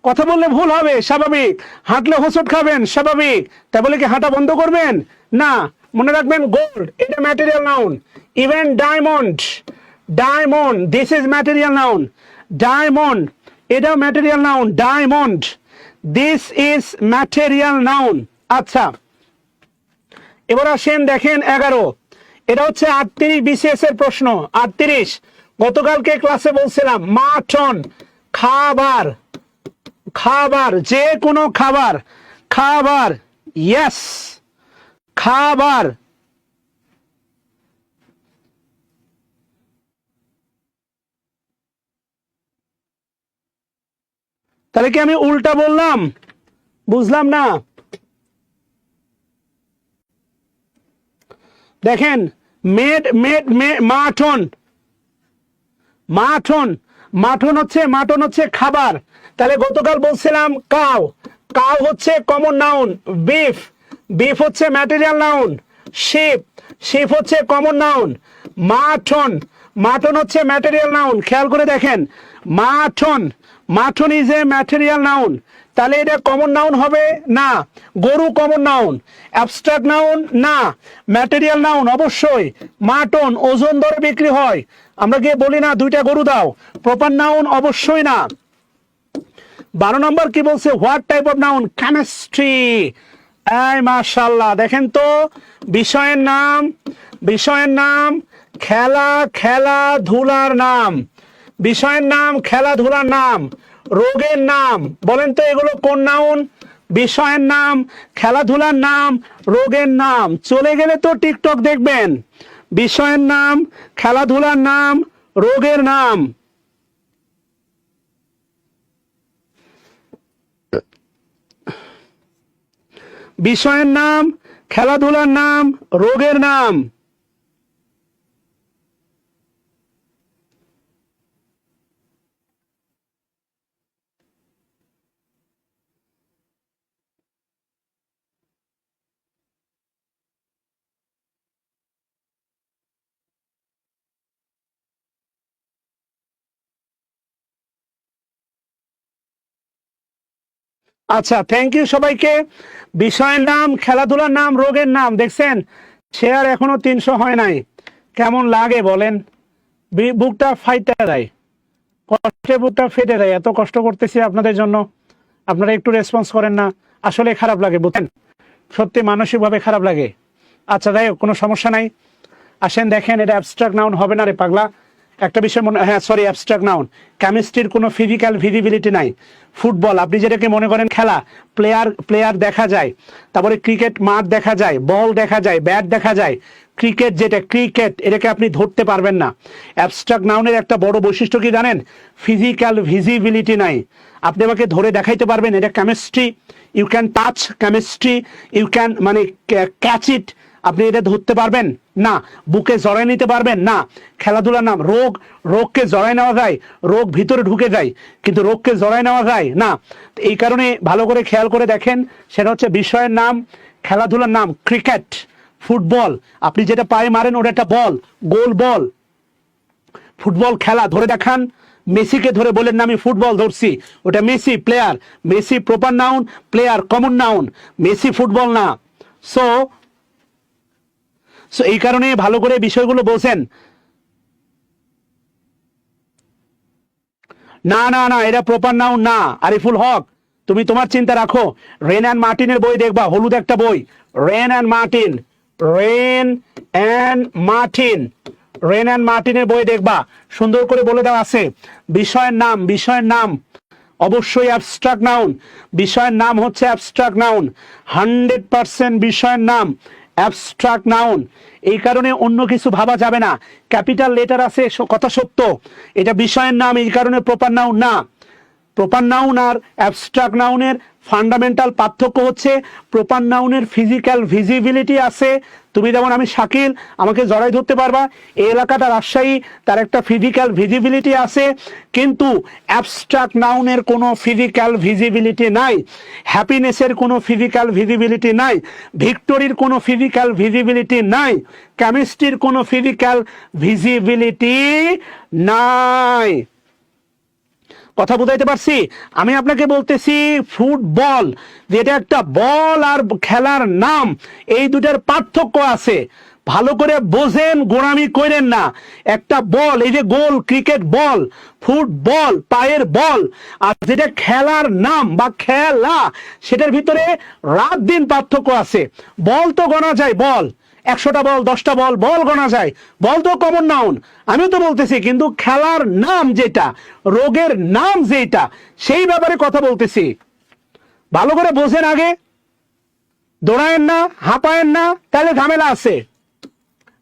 কথা বললে ভুল হবে, স্বাভাবিক। হাঁটলে হোঁচট খাবেন, স্বাভাবিক। তাই বলে কি হাঁটা বন্ধ করবেন? না। মনে রাখবেন গোল্ড, এটা material noun. Even diamond, diamond, this is material noun. Diamond, এটা material noun. Diamond, this is material noun. আচ্ছা, এবার আসেন দেখেন 11, এটা হচ্ছে 38 বিসিএস এর প্রশ্ন। 38, গতকালকে ক্লাসে বলছিলাম মাটন, খাবার, খাবার, যে কোনো খাবার, খাবার, ইয়েস, খাবার। তাহলে কি আমি উল্টা বললাম? বুঝলাম না। দেখেন made, made, mutton, mutton, mutton হচ্ছে, মাটন হচ্ছে খাবার। তাহলে গতকাল বলছিলাম কাউ, কাউ হচ্ছে কমন নাউন। বিফ, বিফ হচ্ছে ম্যাটেরিয়াল নাউন। শিপ, শিপ হচ্ছে কমন নাউন। মাটন, মাটন হচ্ছে ম্যাটেরিয়াল নাউন। খেয়াল করে দেখেন, mutton, mutton is a material noun. তাহলে এটা কমন নাউন হবে না। গরু কমন নাউন। অ্যাবস্ট্রাক্ট নাউন না, ম্যাটেরিয়াল নাউন অবশ্যই। মাটন ওজন দরে বিক্রি হয়, আমরা গিয়ে বলি না 2টা গরু দাও। প্রপার নাউন অবশ্যই না। 12 নম্বর কি বলছে? What type of noun? Chemistry. এই মাশাআল্লাহ, দেখেন তো, বিষয়ের নাম, বিষয়ের নাম খেলা, খেলাধুলার নাম, বিষয়ের নাম খেলাধুলার নাম, রোগের নাম, বলেন তো এগুলো কোন নাউন? বিষয়ের নাম, খেলাধুলার নাম, রোগের নাম। চলে গেলে তো টিকটক দেখবেন। বিষয়ের নাম, খেলাধুলার নাম, রোগের নাম। বিষয়ের নাম, খেলাধুলার নাম, রোগের নাম। আচ্ছা, থ্যাংক ইউ সবাইকে। বিষয়ের নাম, খেলাধুলার নাম, রোগের নাম। দেখছেন শেয়ার এখনো 300 হয় নাই। কেমন লাগে বলেন? বুকটা ফাইটা দেয়, কষ্টে বুকটা ফেটে দেয়। এত কষ্ট করতেছি আপনাদের জন্য, আপনারা একটু রেসপন্স করেন না। আসলে খারাপ লাগে বুঝছেন, সত্যি মানসিকভাবে খারাপ লাগে। আচ্ছা যাই হোক, কোনো সমস্যা নাই। আসেন দেখেন, এটা অ্যাবস্ট্রাক্ট নাউন হবে না রে পাগলা। একটা বিষয় মনে, হ্যাঁ সরি, অ্যাবস্ট্রাক্ট নাউন, কেমিস্ট্রির কোনো ফিজিক্যাল ভিজিবিলিটি নাই। ফুটবল আপনি যেটাকে মনে করেন খেলা, প্লেয়ার দেখা যায়, তারপরে ক্রিকেট মাঠ দেখা যায়, বল দেখা যায়, ব্যাট দেখা যায়, ক্রিকেট যেটা ক্রিকেট এটাকে আপনি ধরতে পারবেন না। অ্যাবস্ট্রাক্ট নাউনের একটা বড় বৈশিষ্ট্য কি জানেন? ফিজিক্যাল ভিজিবিলিটি নাই। আপনি আমাকে ধরে দেখাইতে পারবেন এটা chemistry, you can touch chemistry, you can মানে ক্যাচ ইট, আপনি এটা ধরতে পারবেন না। বুকে জড়াই নিতে পারবেন না। খেলাধুলার নাম রোগকে জড়াই নেওয়া যায়, রোগ ভিতরে ঢুকে যায়, কিন্তু রোগকে জড়াই নেওয়া যায় না। এই কারণে ভালো করে খেয়াল করে দেখেন, সেটা হচ্ছে বিষয়ের নাম, খেলাধুলার নাম ক্রিকেট, ফুটবল, আপনি যেটা পায়ে মারেন ওটা একটা বল, গোল বল। ফুটবল খেলা ধরে দেখান, মেসিকে ধরে বলেন না আমি ফুটবল ধরছি, ওটা Messi player, Messi proper noun, player common noun, Messi football না। সো এই কারণে ভালো করে বিষয়গুলো বোঝেন। না না না, এটা প্রপার নাউন না। আরিফুল হক, তুমি তোমার চিন্তা রাখো। রেন অ্যান্ড মার্টিনের বই দেখবা, হলুদ একটা বই, Wren and Martin, Wren and Martin, Wren and মার্টিনের বই দেখবা, সুন্দর করে বলে দেওয়া আছে বিষয়ের নাম অবশ্যই অ্যাবস্ট্রাক্ট নাউন। বিষয়ের নাম হচ্ছে অ্যাবস্ট্রাক্ট নাউন, 100% বিষয়ের নাম অ্যাবস্ট্রাক্ট নাউন। এই কারণে অন্য কিছু ভাবা যাবে না। ক্যাপিটাল লেটার আছে কথা সত্য, এটা বিষয়ের নাম, এই কারণে প্রপার নাউন না। প্রপার নাউন আর অ্যাবস্ট্রাক্ট নাউনের ফান্ডামেন্টাল পার্থক্য হচ্ছে প্রপার নাউনের ফিজিক্যাল ভিজিবিলিটি আছে। তুমি যেমন আমি শাকিল, আমাকে জড়াই ধরতে পারবা, এই এলাকাটা রাজশাহী, তার একটা ফিজিক্যাল ভিজিবিলিটি আছে, কিন্তু অ্যাবস্ট্রাক্ট নাউনের কোনো ফিজিক্যাল ভিজিবিলিটি নাই। হ্যাপিনেসের কোনো ফিজিক্যাল ভিজিবিলিটি নাই, ভিক্টোরির কোনো ফিজিক্যাল ভিজিবিলিটি নাই, কেমিস্ট্রির কোনো ফিজিক্যাল ভিজিবিলিটি নাই। কথা বুঝাইতে পারছি? আমি আপনাকে বলতেছি ফুটবল যেটা একটা বল আর খেলার নাম, এই দুটার পার্থক্য আছে। ভালো করে বোঝেন, গোড়ামি করেন না। একটা বল, এই যে গোল ক্রিকেট বল, ফুটবল পায়ের বল, আর যেটা খেলার নাম বা খেলা, সেটার ভিতরে রাত দিন পার্থক্য আছে। বল তো গোনা যায়, বল 100টা বল 10টা বল, বল গোনা যায়, বল তো কমন নাউন, আমিও তো বলতেছি, কিন্তু খেলার নাম যেটা, রোগের নাম যেটা, সেই ব্যাপারে কথা বলতেছি। ভালো করে বোঝেন আগে, দৌড়ায়েন না, হাঁপায়েন না, তাহলে ঝামেলা আছে।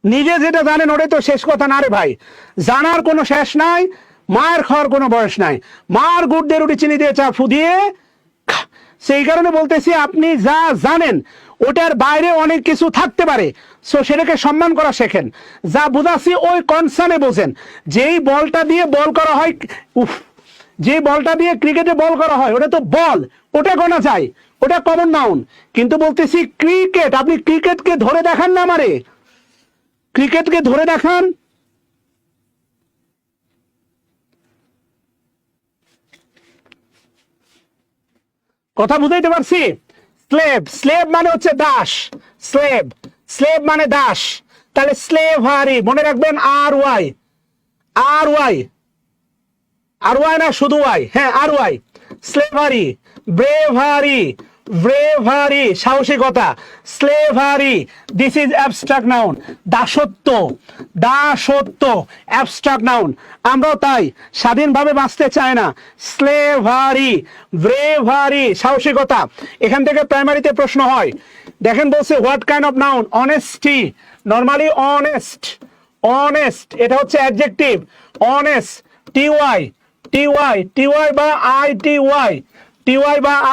নিজে যেটা জানেন ওটাই তো শেষ কথা না রে ভাই, জানার কোনো শেষ নাই, মায়ের খাওয়ার কোনো বয়স নাই। মার গুড় দিয়ে রুটি চিনি দিয়ে চা ফুদিয়ে, সেই কারণে বলতেছি আপনি যা জানেন ওটার বাইরে অনেক কিছু থাকতে পারে, সো সেটাকে সম্মান করা শেখেন। যা বুঝাচ্ছি ওই কনসার্নে বোঝেন। যেই বলটা দিয়ে বল করা হয়, যে বলটা দিয়ে ক্রিকেটে বল করা হয় ওটা তো বল, ওটা গোনা যায়, ওটা কমন নাউন। কিন্তু বলতেছি ক্রিকেট, আপনি ক্রিকেটকে ধরে দেখান না আমারে, ক্রিকেটকে ধরে দেখান। কথা বুঝাইতে পারছি? স্লেভ মানে হচ্ছে দাস, স্লেভ মানে দাস। তাহলে স্লেভারি মনে রাখবেন, আর ওয়াই না শুধু ওয়াই, হ্যাঁ আর ওয়াই। স্লেভারি, ব্রেভারি সাহসিকতা, slavery, this is abstract noun. দাসত্ব অ্যাবস্ট্রাক্ট নাউন। আমরাও তাই, স্বাধীনভাবে বাঁচতে চায় না। স্লেভারি, ব্রেভারি সাহসিকতা। এখান থেকে প্রাইমারিতে প্রশ্ন হয়, দেখেন বলছে what kind of noun, honesty, normally honest, এটা হচ্ছে অ্যাডজেক্টিভ, অনেস্ট, টিওয়াই বা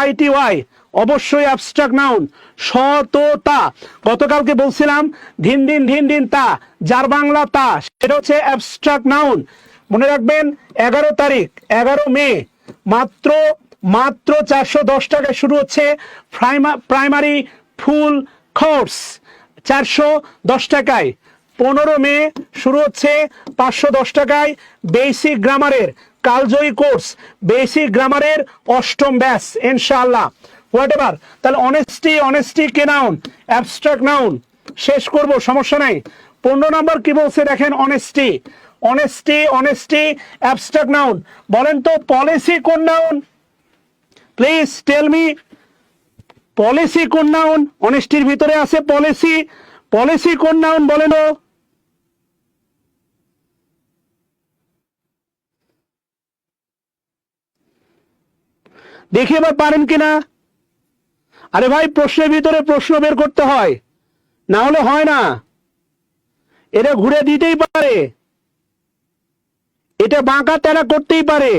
আইটিওয়াই অবশ্যই অ্যাবস্ট্রাক্ট নাউন। সততা, গতকালকে বলছিলাম ধিন দিন তা, যার বাংলা তা, সেটা হচ্ছে অ্যাবস্ট্রাক্ট নাউন। মনে রাখবেন 11 তারিখ 11 মে, মাত্র 410 টাকায় শুরু হচ্ছে প্রাইমারি ফুল কোর্স, 410 টাকায়। 15 মে শুরু হচ্ছে 510 টাকায় বেসিক গ্রামারের কালজয়ী কোর্স, বেসিক গ্রামারের 8ম ব্যাচ ইনশাআল্লাহ। হোয়াটএভার, তাহলে অনেস্টি কে নাউন, অ্যাবস্ট্রাক্ট নাউন। শেষ করব, সমস্যা নাই। 15 নম্বর কি বলছে দেখেন, অনেস্টি অ্যাবস্ট্রাক্ট নাউন। বলেন তো পলিসি কোন noun? Please tell me, policy কোন নাউন? অনেস্টির ভিতরে আছে পলিসি কোন নাউন বলেন? দেখি এবার পারেন কিনা। আরে ভাই, প্রশ্নের ভিতরে প্রশ্ন বের করতে হয়, না হলে হয় না। এটা ঘুরে দিতেই পারে, এটা বাঁকা তেরা করতেই পারে।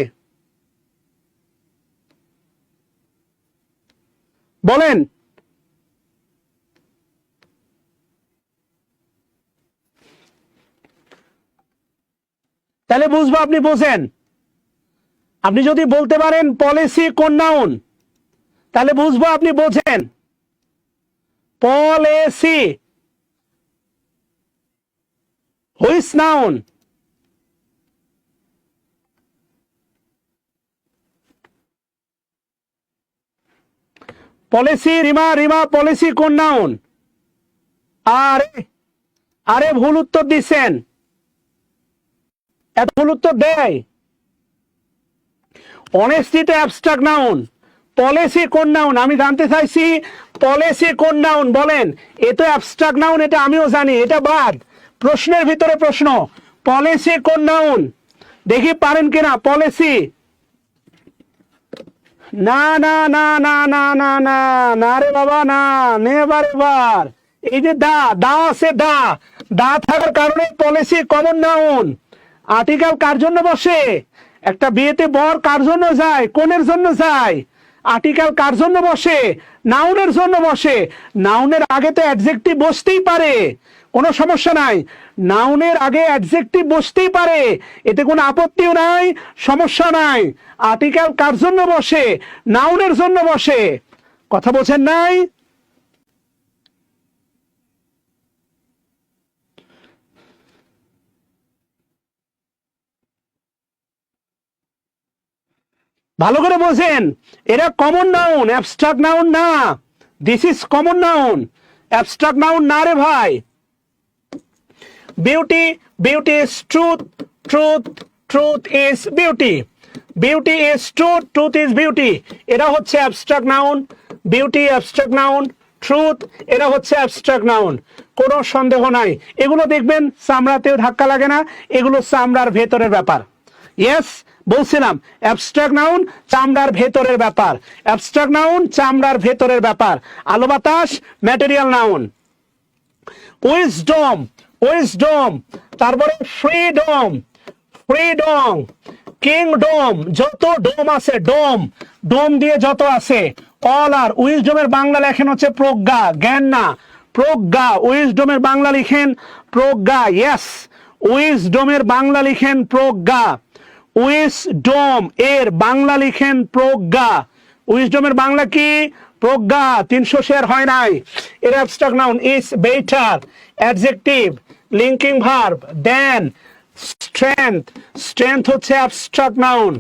বলেন। তাহলে বুঝবো আপনি বোঝেন। আপনি যদি বলতে পারেন পলিসি কোন নাউন, তাহলে বুঝবো আপনি বোঝেন। Policy which noun? Policy, Rima Rima, policy কোন নাউন? আরে আরে ভুল উত্তর দিচ্ছেন, এত ভুল উত্তর দেয়। অনেস্টি তো অ্যাবস্ট্রাক্ট নাউন। পলিসি কোন নাউন? আমি জানতে চাইছি পলিসি কোন নাউন, বলেন। এ তো অ্যাবস্ট্রাক্ট নাউন, এটা আমিও জানি, এটা বাদ। প্রশ্নের ভিতরে প্রশ্ন, পলিসি কোন নাউন? দেখি পারেন কিনা। পলিসি, না না না না না না না না রে বাবা, না, নেবার এবার। এই যে দা দা আছে, দা দা থাকার কারণে পলিসি কমন নাউন। আর্টিকেল কার জন্য বসে? একটা বিয়েতে বর কার জন্য যায়? কোনের জন্য যায়। আর্টিকেল কার জন্য বসে? নাউনের জন্য বসে। নাউনের আগে তো অ্যাডজেক্টিভ বসতেই পারে, কোনো সমস্যা নাই। নাউনের আগে অ্যাডজেক্টিভ বসতেই পারে, এতে কোনো আপত্তিও নাই, সমস্যা নাই। আর্টিকেল কার জন্য বসে? নাউনের জন্য বসে। কথা বোঝেন নাই? ভালো করে বোঝেন, এরা কমন নাউন, অ্যাবস্ট্রাক্ট নাউন না। This is common noun, abstract noun না রে ভাই। Beauty, beauty is truth, truth, truth is beauty, beauty is truth, truth is beauty. এরা হচ্ছে abstract noun. Beauty abstract noun, truth এরা হচ্ছে অ্যাবস্ট্রাক্ট নাউন, কোনো সন্দেহ নাই। এগুলো দেখবেন চামড়াতেও ধাক্কা লাগে না, এগুলো চামড়ার ভেতরের ব্যাপার। ইয়েস, বলছিলাম অ্যাবস্ট্রাক্ট নাউন চামড়ার ভেতরের ব্যাপার, অ্যাবস্ট্রাক্ট নাউন চামড়ার ভেতরের ব্যাপার। আলো বাতাস ম্যাটেরিয়াল নাউন। উইজডম, উইজডম, তারপরে ফ্রিডম, ফ্রিডম, কিংডম, যত ডোম আছে, ডোম, ডোম দিয়ে যত আছে, অল আর। উইজডমের বাংলা লেখেন হচ্ছে প্রজ্ঞা, জ্ঞান না, প্রজ্ঞা। উইজডমের বাংলা লিখেন প্রজ্ঞা। ইয়েস, উইজডমের বাংলা লিখেন প্রজ্ঞা। উইজডম এর বাংলা লিখেন প্রজ্ঞা। উইজডমের বাংলা কি? প্রজ্ঞা। 300 শেয়ার হয় নাই। এর abstract noun is better, adjective, linking verb, then, strength, strength হচ্ছে abstract noun,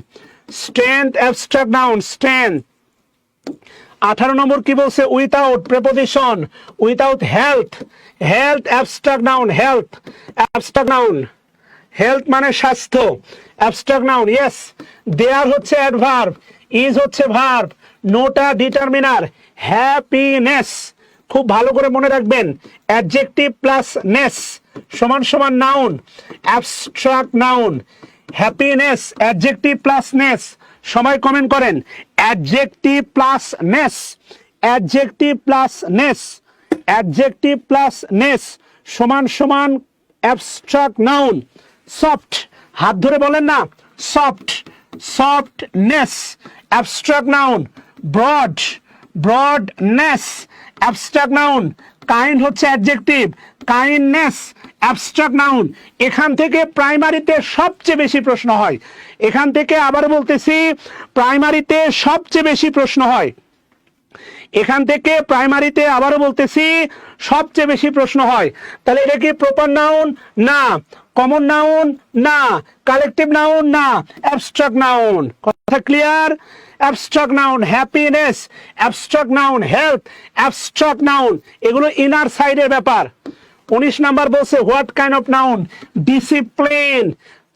strength abstract noun, strength. 18 number কি বলছে? Without, preposition, without health, health abstract noun, health abstract noun, health মানে স্বাস্থ্য, অ্যাবস্ট্রাক্ট নাউন। ইয়েস, দেয়ার হচ্ছে adverb, is হচ্ছে verb, not a determiner. Happiness, খুব ভালো করে মনে রাখবেন, অ্যাডজেক্টিভ প্লাস নেস সমান সমান noun, abstract noun. Happiness adjective plus ness, সবাই কমেন্ট করেন। Adjective plus ness, adjective plus ness, adjective plus ness সমান সমান অ্যাবস্ট্রাক্ট নাউন। সফট, হাত ধরে বলেন না, soft, softness abstract noun. Broad, broadness abstract noun. Kind হচ্ছে অ্যাডজেক্টিভ, কাইন্ডনেস অ্যাবস্ট্রাক্ট নাউন। এখান থেকে প্রাইমারিতে সবচেয়ে বেশি প্রশ্ন হয়, এখান থেকে আবার বলতেছি প্রাইমারিতে সবচেয়ে বেশি প্রশ্ন হয়, এখান থেকে প্রাইমারিতে আবারও বলতেছি সবচেয়ে বেশি প্রশ্ন হয়। তাহলে এটা কি প্রপার নাউন? না। Common noun? না। Collective noun? না। Abstract noun. কথা clear? Abstract noun, happiness abstract noun, health abstract noun, এগুলো ইনার সাইডের ব্যাপার। 19 নাম্বার বলছে what kind of noun? Discipline,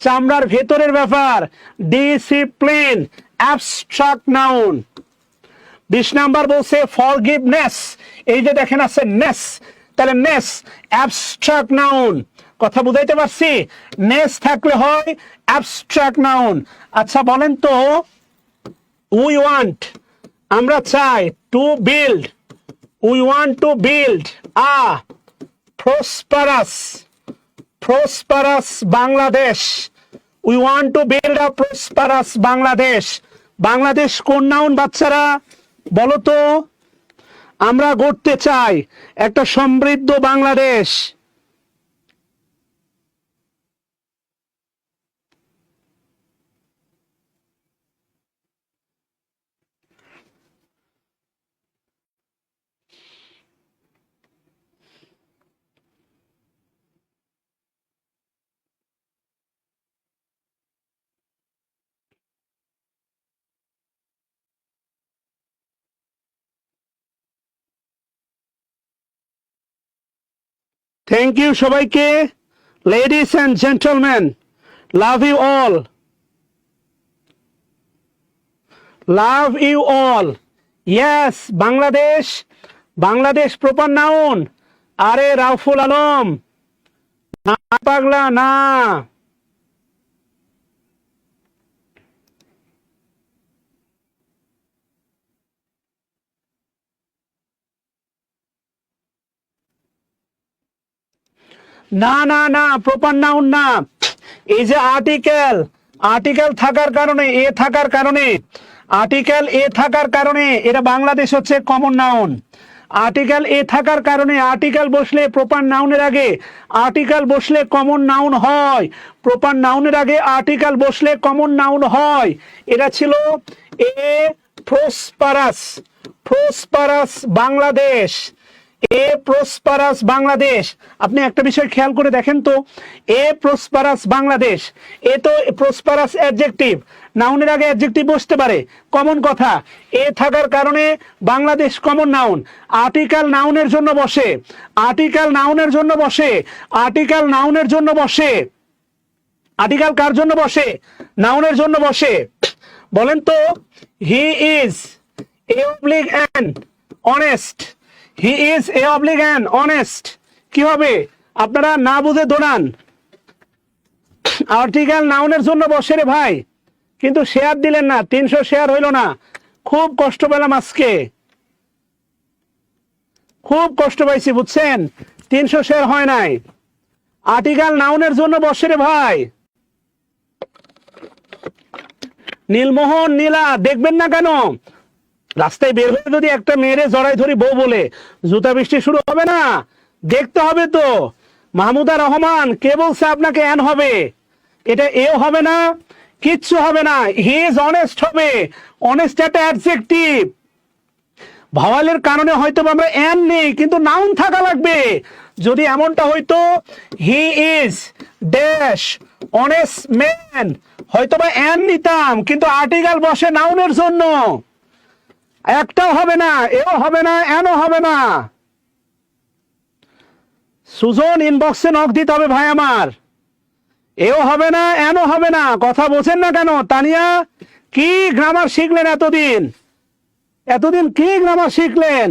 চামড়ার ভেতরের ব্যাপার, ডিসিপ্লিন অ্যাবস্ট্রাক্ট নাউন। 20 নাম্বার বলছে ফরগিভনেস, এই যে দেখেন আছে নেস, তাহলে নেস অ্যাবস্ট্রাক্ট নাউন। কথা বুঝাইতে পারছি? নেস থাকলে হয় অ্যাবস্ট্রাক্ট নাউন। আচ্ছা বলেন তো উই ওয়ান্ট, আমরা চাই, to build, we want to build a prosperous Bangladesh. We want to build a prosperous Bangladesh. Bangladesh কোন নাউন বাচ্চারা বলো তো? আমরা গড়তে চাই একটা সমৃদ্ধ বাংলাদেশ। থ্যাংক ইউ সবাইকে, ladies and gentleman, love you all, love you all. Yes, Bangladesh, Bangladesh proper noun. আরে রাউফুল আলম, না পাগলা না। না না না, প্রপার নাউন না। এই যে আর্টিকেল, আর্টিকেল থাকার কারণে, এ থাকার কারণে, আর্টিকেল এ থাকার কারণে এটা বাংলাদেশ হচ্ছে কমন নাউন। আর্টিকেল এ থাকার কারণে আর্টিকেল বসলে প্রপার নাউনের আগে আর্টিকেল বসলে কমন নাউন হয়। প্রপার নাউনের আগে আর্টিকেল বসলে কমন নাউন হয়। এটা ছিল এ প্রসপারাস, প্রসপারাস বাংলাদেশ, এ প্রসপারাস বাংলাদেশ। আপনি একটা বিষয় খেয়াল করে দেখেন তো, এ প্রসপারাস বাংলাদেশ, এ তো প্রসপারাস অ্যাডজেক্টিভ, নাউনের আগে অ্যাডজেক্টিভ বসতে পারে, কমন কথা। এ থাকার কারণে বাংলাদেশ কমন নাউন। আর্টিকেল নাউনের জন্য বসে, আর্টিকেল নাউনের জন্য বসে, আর্টিকেল নাউনের জন্য বসে। আর্টিকেল কার জন্য বসে? নাউনের জন্য বসে। বলেন তো, he is a oblique an honest, he is a oblique an honest, কি হবে? আপনারা না বুঝে দৌড়ান। আর্টিকেল নাউনের জন্য বসে রে ভাই, কিন্তু শেয়ার দিলেন না, 300 শেয়ার হইল না। খুব কষ্ট পেলাম আজকে, খুব কষ্ট পাইছি বুঝছেন, 300 শেয়ার হয় নাই। আর্টিকেল নাউনের জন্য বসে রে ভাই। নীলমোহন, নীলা, দেখবেন না কেন? রাস্তায় বের হয়ে যদি একটা মেয়েরে জড়াই ধরি বউ বলে, জুতা বৃষ্টি শুরু হবে না? দেখতে হবে তো। মাহমুদা রহমান, কে বলছে আপনাকে এন হবে? এটা এও হবে না, কিচ্ছু হবে না। হি ইজ অনেস্ট হবে, অনেস্ট একটা অ্যাডজেক্টিভ। ভাওয়ালের কারণে হয়তো আমরা এন নেই, কিন্তু নাউন থাকা লাগবে। যদি এমনটা হইতো, he is dash honest man, হয়তো বা এন নিতাম, কিন্তু আর্টিকেল বসে নাউনের জন্য। একটাও হবে না, এও হবে না, এনও হবে না। সুজন, ইনবক্সে নক দিতে হবে ভাই আমার। এও হবে না, এনও হবে না। কথা বোঝেন না কেন? তানিয়া, কি গ্রামার শিখলেন এতদিন? এতদিন কি গ্রামার শিখলেন?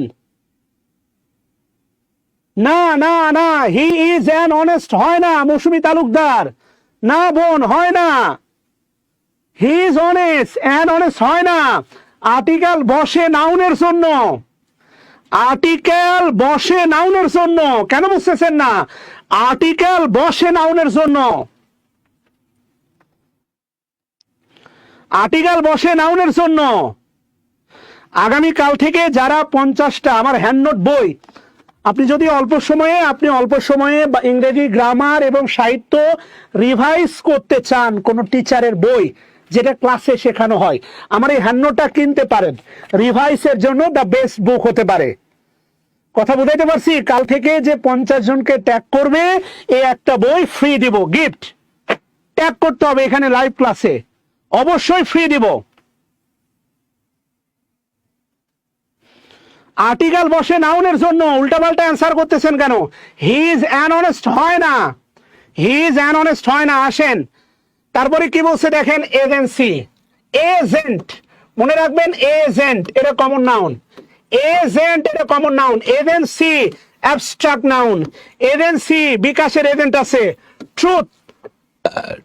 না না না, হি ইজ অ্যান অনেস্ট হয় না মৌসুমী তালুকদার, না বোন, হয় না। He is honest, an honest হয় না। আর্টিকেল বসে নাউনের জন্য, আর্টিকেল বসে নাউনের জন্য। কেন বুঝতেছেন না? আর্টিকেল বসে নাউনের জন্য, আর্টিকেল বসে নাউনের জন্য। আগামীকাল থেকে যারা 50টা আমার হ্যান্ডনোট বই, আপনি যদি অল্প সময়ে ইংরেজি গ্রামার এবং সাহিত্য রিভাইজ করতে চান, কোন টিচারের বই যেটা ক্লাসে শেখানো হয়, আমার এই হ্যান্ডনোটটা কিনতে পারেন। রিভাইসের জন্য দ্য বেস্ট বুক হতে পারে। কথা বুঝাইতে পারছি? কাল থেকে যে 50 জনকে ট্যাগ করবে, এই একটা বই ফ্রি দিব, গিফট। ট্যাগ করতে হবে এখানে লাইভ ক্লাসে, অবশ্যই ফ্রি দিব। আর্টিকেল বসে নাউনের জন্য উল্টাপাল্টা অ্যান্সার করতেছেন কেন? হি ইজ অ্যান অনেস্ট হয় না, হি ইজ অ্যান অনেস্ট হয় না। আসেন, তারপরে কি বলছে দেখেন, এজেন্সি, এজেন্ট, মনে রাখবেন, এজেন্ট এটা কমন নাউন, এজেন্ট এটা common noun. Agency abstract noun. Agency, বিকাশের এজেন্ট আছে। ট্রুথ,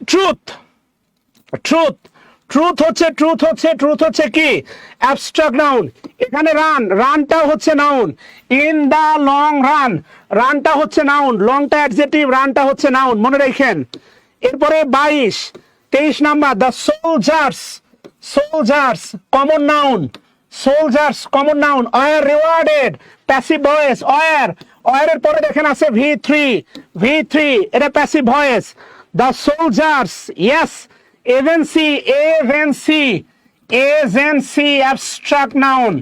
ট্রুথ, ট্রুথ, ট্রুথ হচ্ছে কি অ্যাবস্ট্রাক্ট নাউন। এখানে রানটা হচ্ছে নাউন। ইন দা লং রানটা হচ্ছে নাউন, লংটা অ্যাডজেক্টিভ, রানটা হচ্ছে নাউন, মনে রাখেন। এরপরে 23 number, the soldiers common noun, soldiers common noun. Are rewarded passive voice, এর পরে দেখেন আছে V3 এটা passive voice. The soldiers, yes. Agency abstract noun,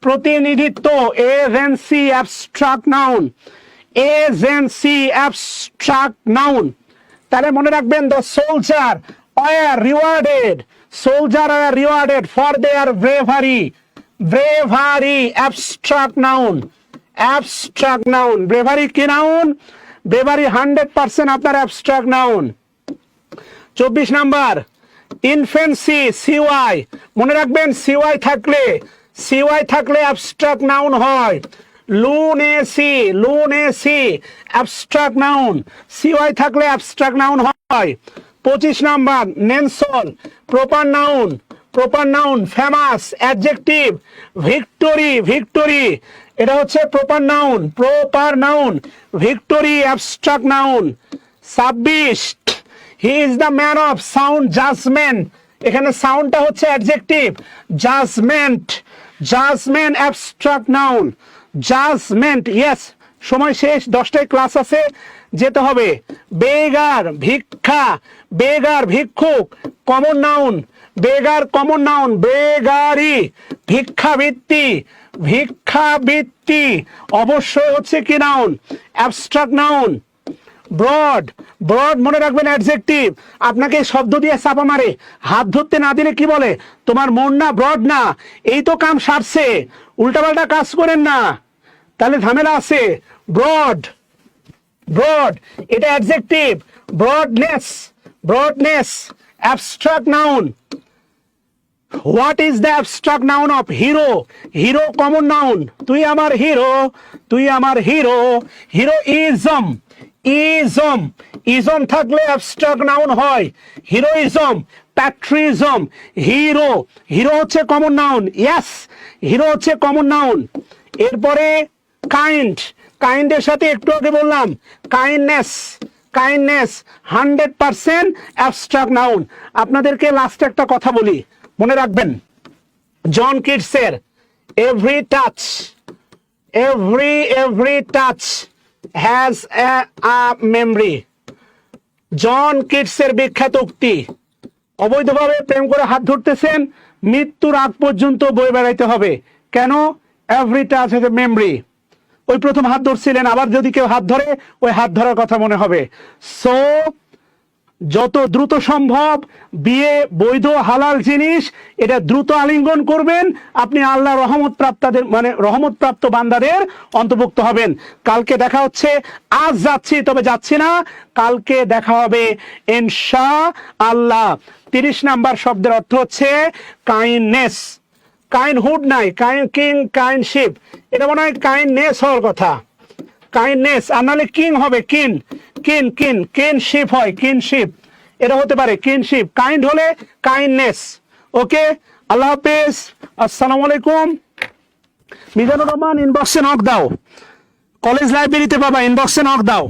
প্রতিনিধিত্ব, এজেন্সি অ্যাবস্ট্রাক্ট নাউন। তাহলে মনে রাখবেন, the soldier are rewarded for their bravery abstract noun. Bravery কি নাউন? ব্রেভারি 100% আপনার abstract noun. 24 number, infancy, CY, মনে রাখবেন সিওয়াই থাকলে অ্যাবস্ট্রাক্ট নাউন হয়। লুনেসি অ্যাবস্ট্রাক্ট নাউন, সিওয়াই থাকলে অ্যাবস্ট্রাক্ট নাউন হয়। 25 number, Nelson proper noun. Famous adjective. Victory এটা হচ্ছে proper noun. Victory abstract noun. 26, he is the man of sound judgement, এখানে সাউন্ডটা হচ্ছে adjective. Judgement abstract noun. Judgement, yes. সময় শেষ, 10টায় class আছে, যেতে হবে। ভিক্ষুক কমন নাউন। বেগারি ভিক্ষাবৃত্তি অবশ্যই হচ্ছে কি নাউন, অ্যাবস্ট্রাক্ট নাউন। ব্রড মনে রাখবেন অ্যাডজেক্টিভ। আপনাকে শব্দ দিয়ে চাপা মারে, হাত ধরতে না দিলে কি বলে, তোমার মন না ব্রড না, এই তো কাম সারছে, উল্টাপাল্টা কাজ করেন না, তাহলে ঝামেলা আছে। ব্রড এটা adjective. Broadness abstract noun. What is the abstract noun of hero common noun. তুই আমার হিরো। হিরোইজম থাকলে অ্যাবস্ট্রাক্ট নাউন হয়। হিরোইজম, প্যাট্রিজম। হিরো হচ্ছে কমন নাউন, ইয়েস, হিরো হচ্ছে কমন নাউন। এরপরে কাইন্ডের সাথে একটু আগে বললাম কাইন্ডনেস 100% অ্যাবস্ট্রাক্ট নাউন। আপনাদেরকে লাস্টে একটা কথা বলি, মনে রাখবেন, জন কিটসের every touch has a memory. John কিটসের বিখ্যাত উক্তি, অবৈধভাবে প্রেম করে হাত ধরতেছেন, মৃত্যুর আগ পর্যন্ত বয়ে বেড়াইতে হবে। কেন? Every touch has a memory. ওই প্রথম হাত ধরছিলেন, আবার যদি কেউ হাত ধরে, ওই হাত ধরার কথা মনে হবে। সো যত দ্রুত সম্ভব বিয়ে বৈধ হালাল জিনিস, এটা দ্রুত আলিঙ্গন করবেন, আপনি আল্লাহ রহমত প্রাপ্ত বান্দাদের অন্তর্ভুক্ত হবেন। কালকে দেখা হচ্ছে, আজ যাচ্ছি তবে যাচ্ছি না, কালকে দেখা হবে ইনশাআল্লাহ। 30 নাম্বার শব্দের অর্থ হচ্ছে কাইন্ডনেস। কাইন্ডহুড নাই, কাইন্ডশিপ, এটা মনে হয় কাইন্ডনেস হওয়ার কথা। কাইন্ডনেস, আর নাহলে কিং হবে, কিনশিপ হয়, কিনশিপ, এটা হতে পারে কিনশিপ। কাইন্ড হলে কাইন্ডনেস। ওকে, আল্লাহ হাফেজ, আসসালামু আলাইকুম। মিজানুর রহমান, ইনবক্সে নক দাও, কলেজ লাইব্রেরিতে পাবা, ইনবক্সে নক দাও।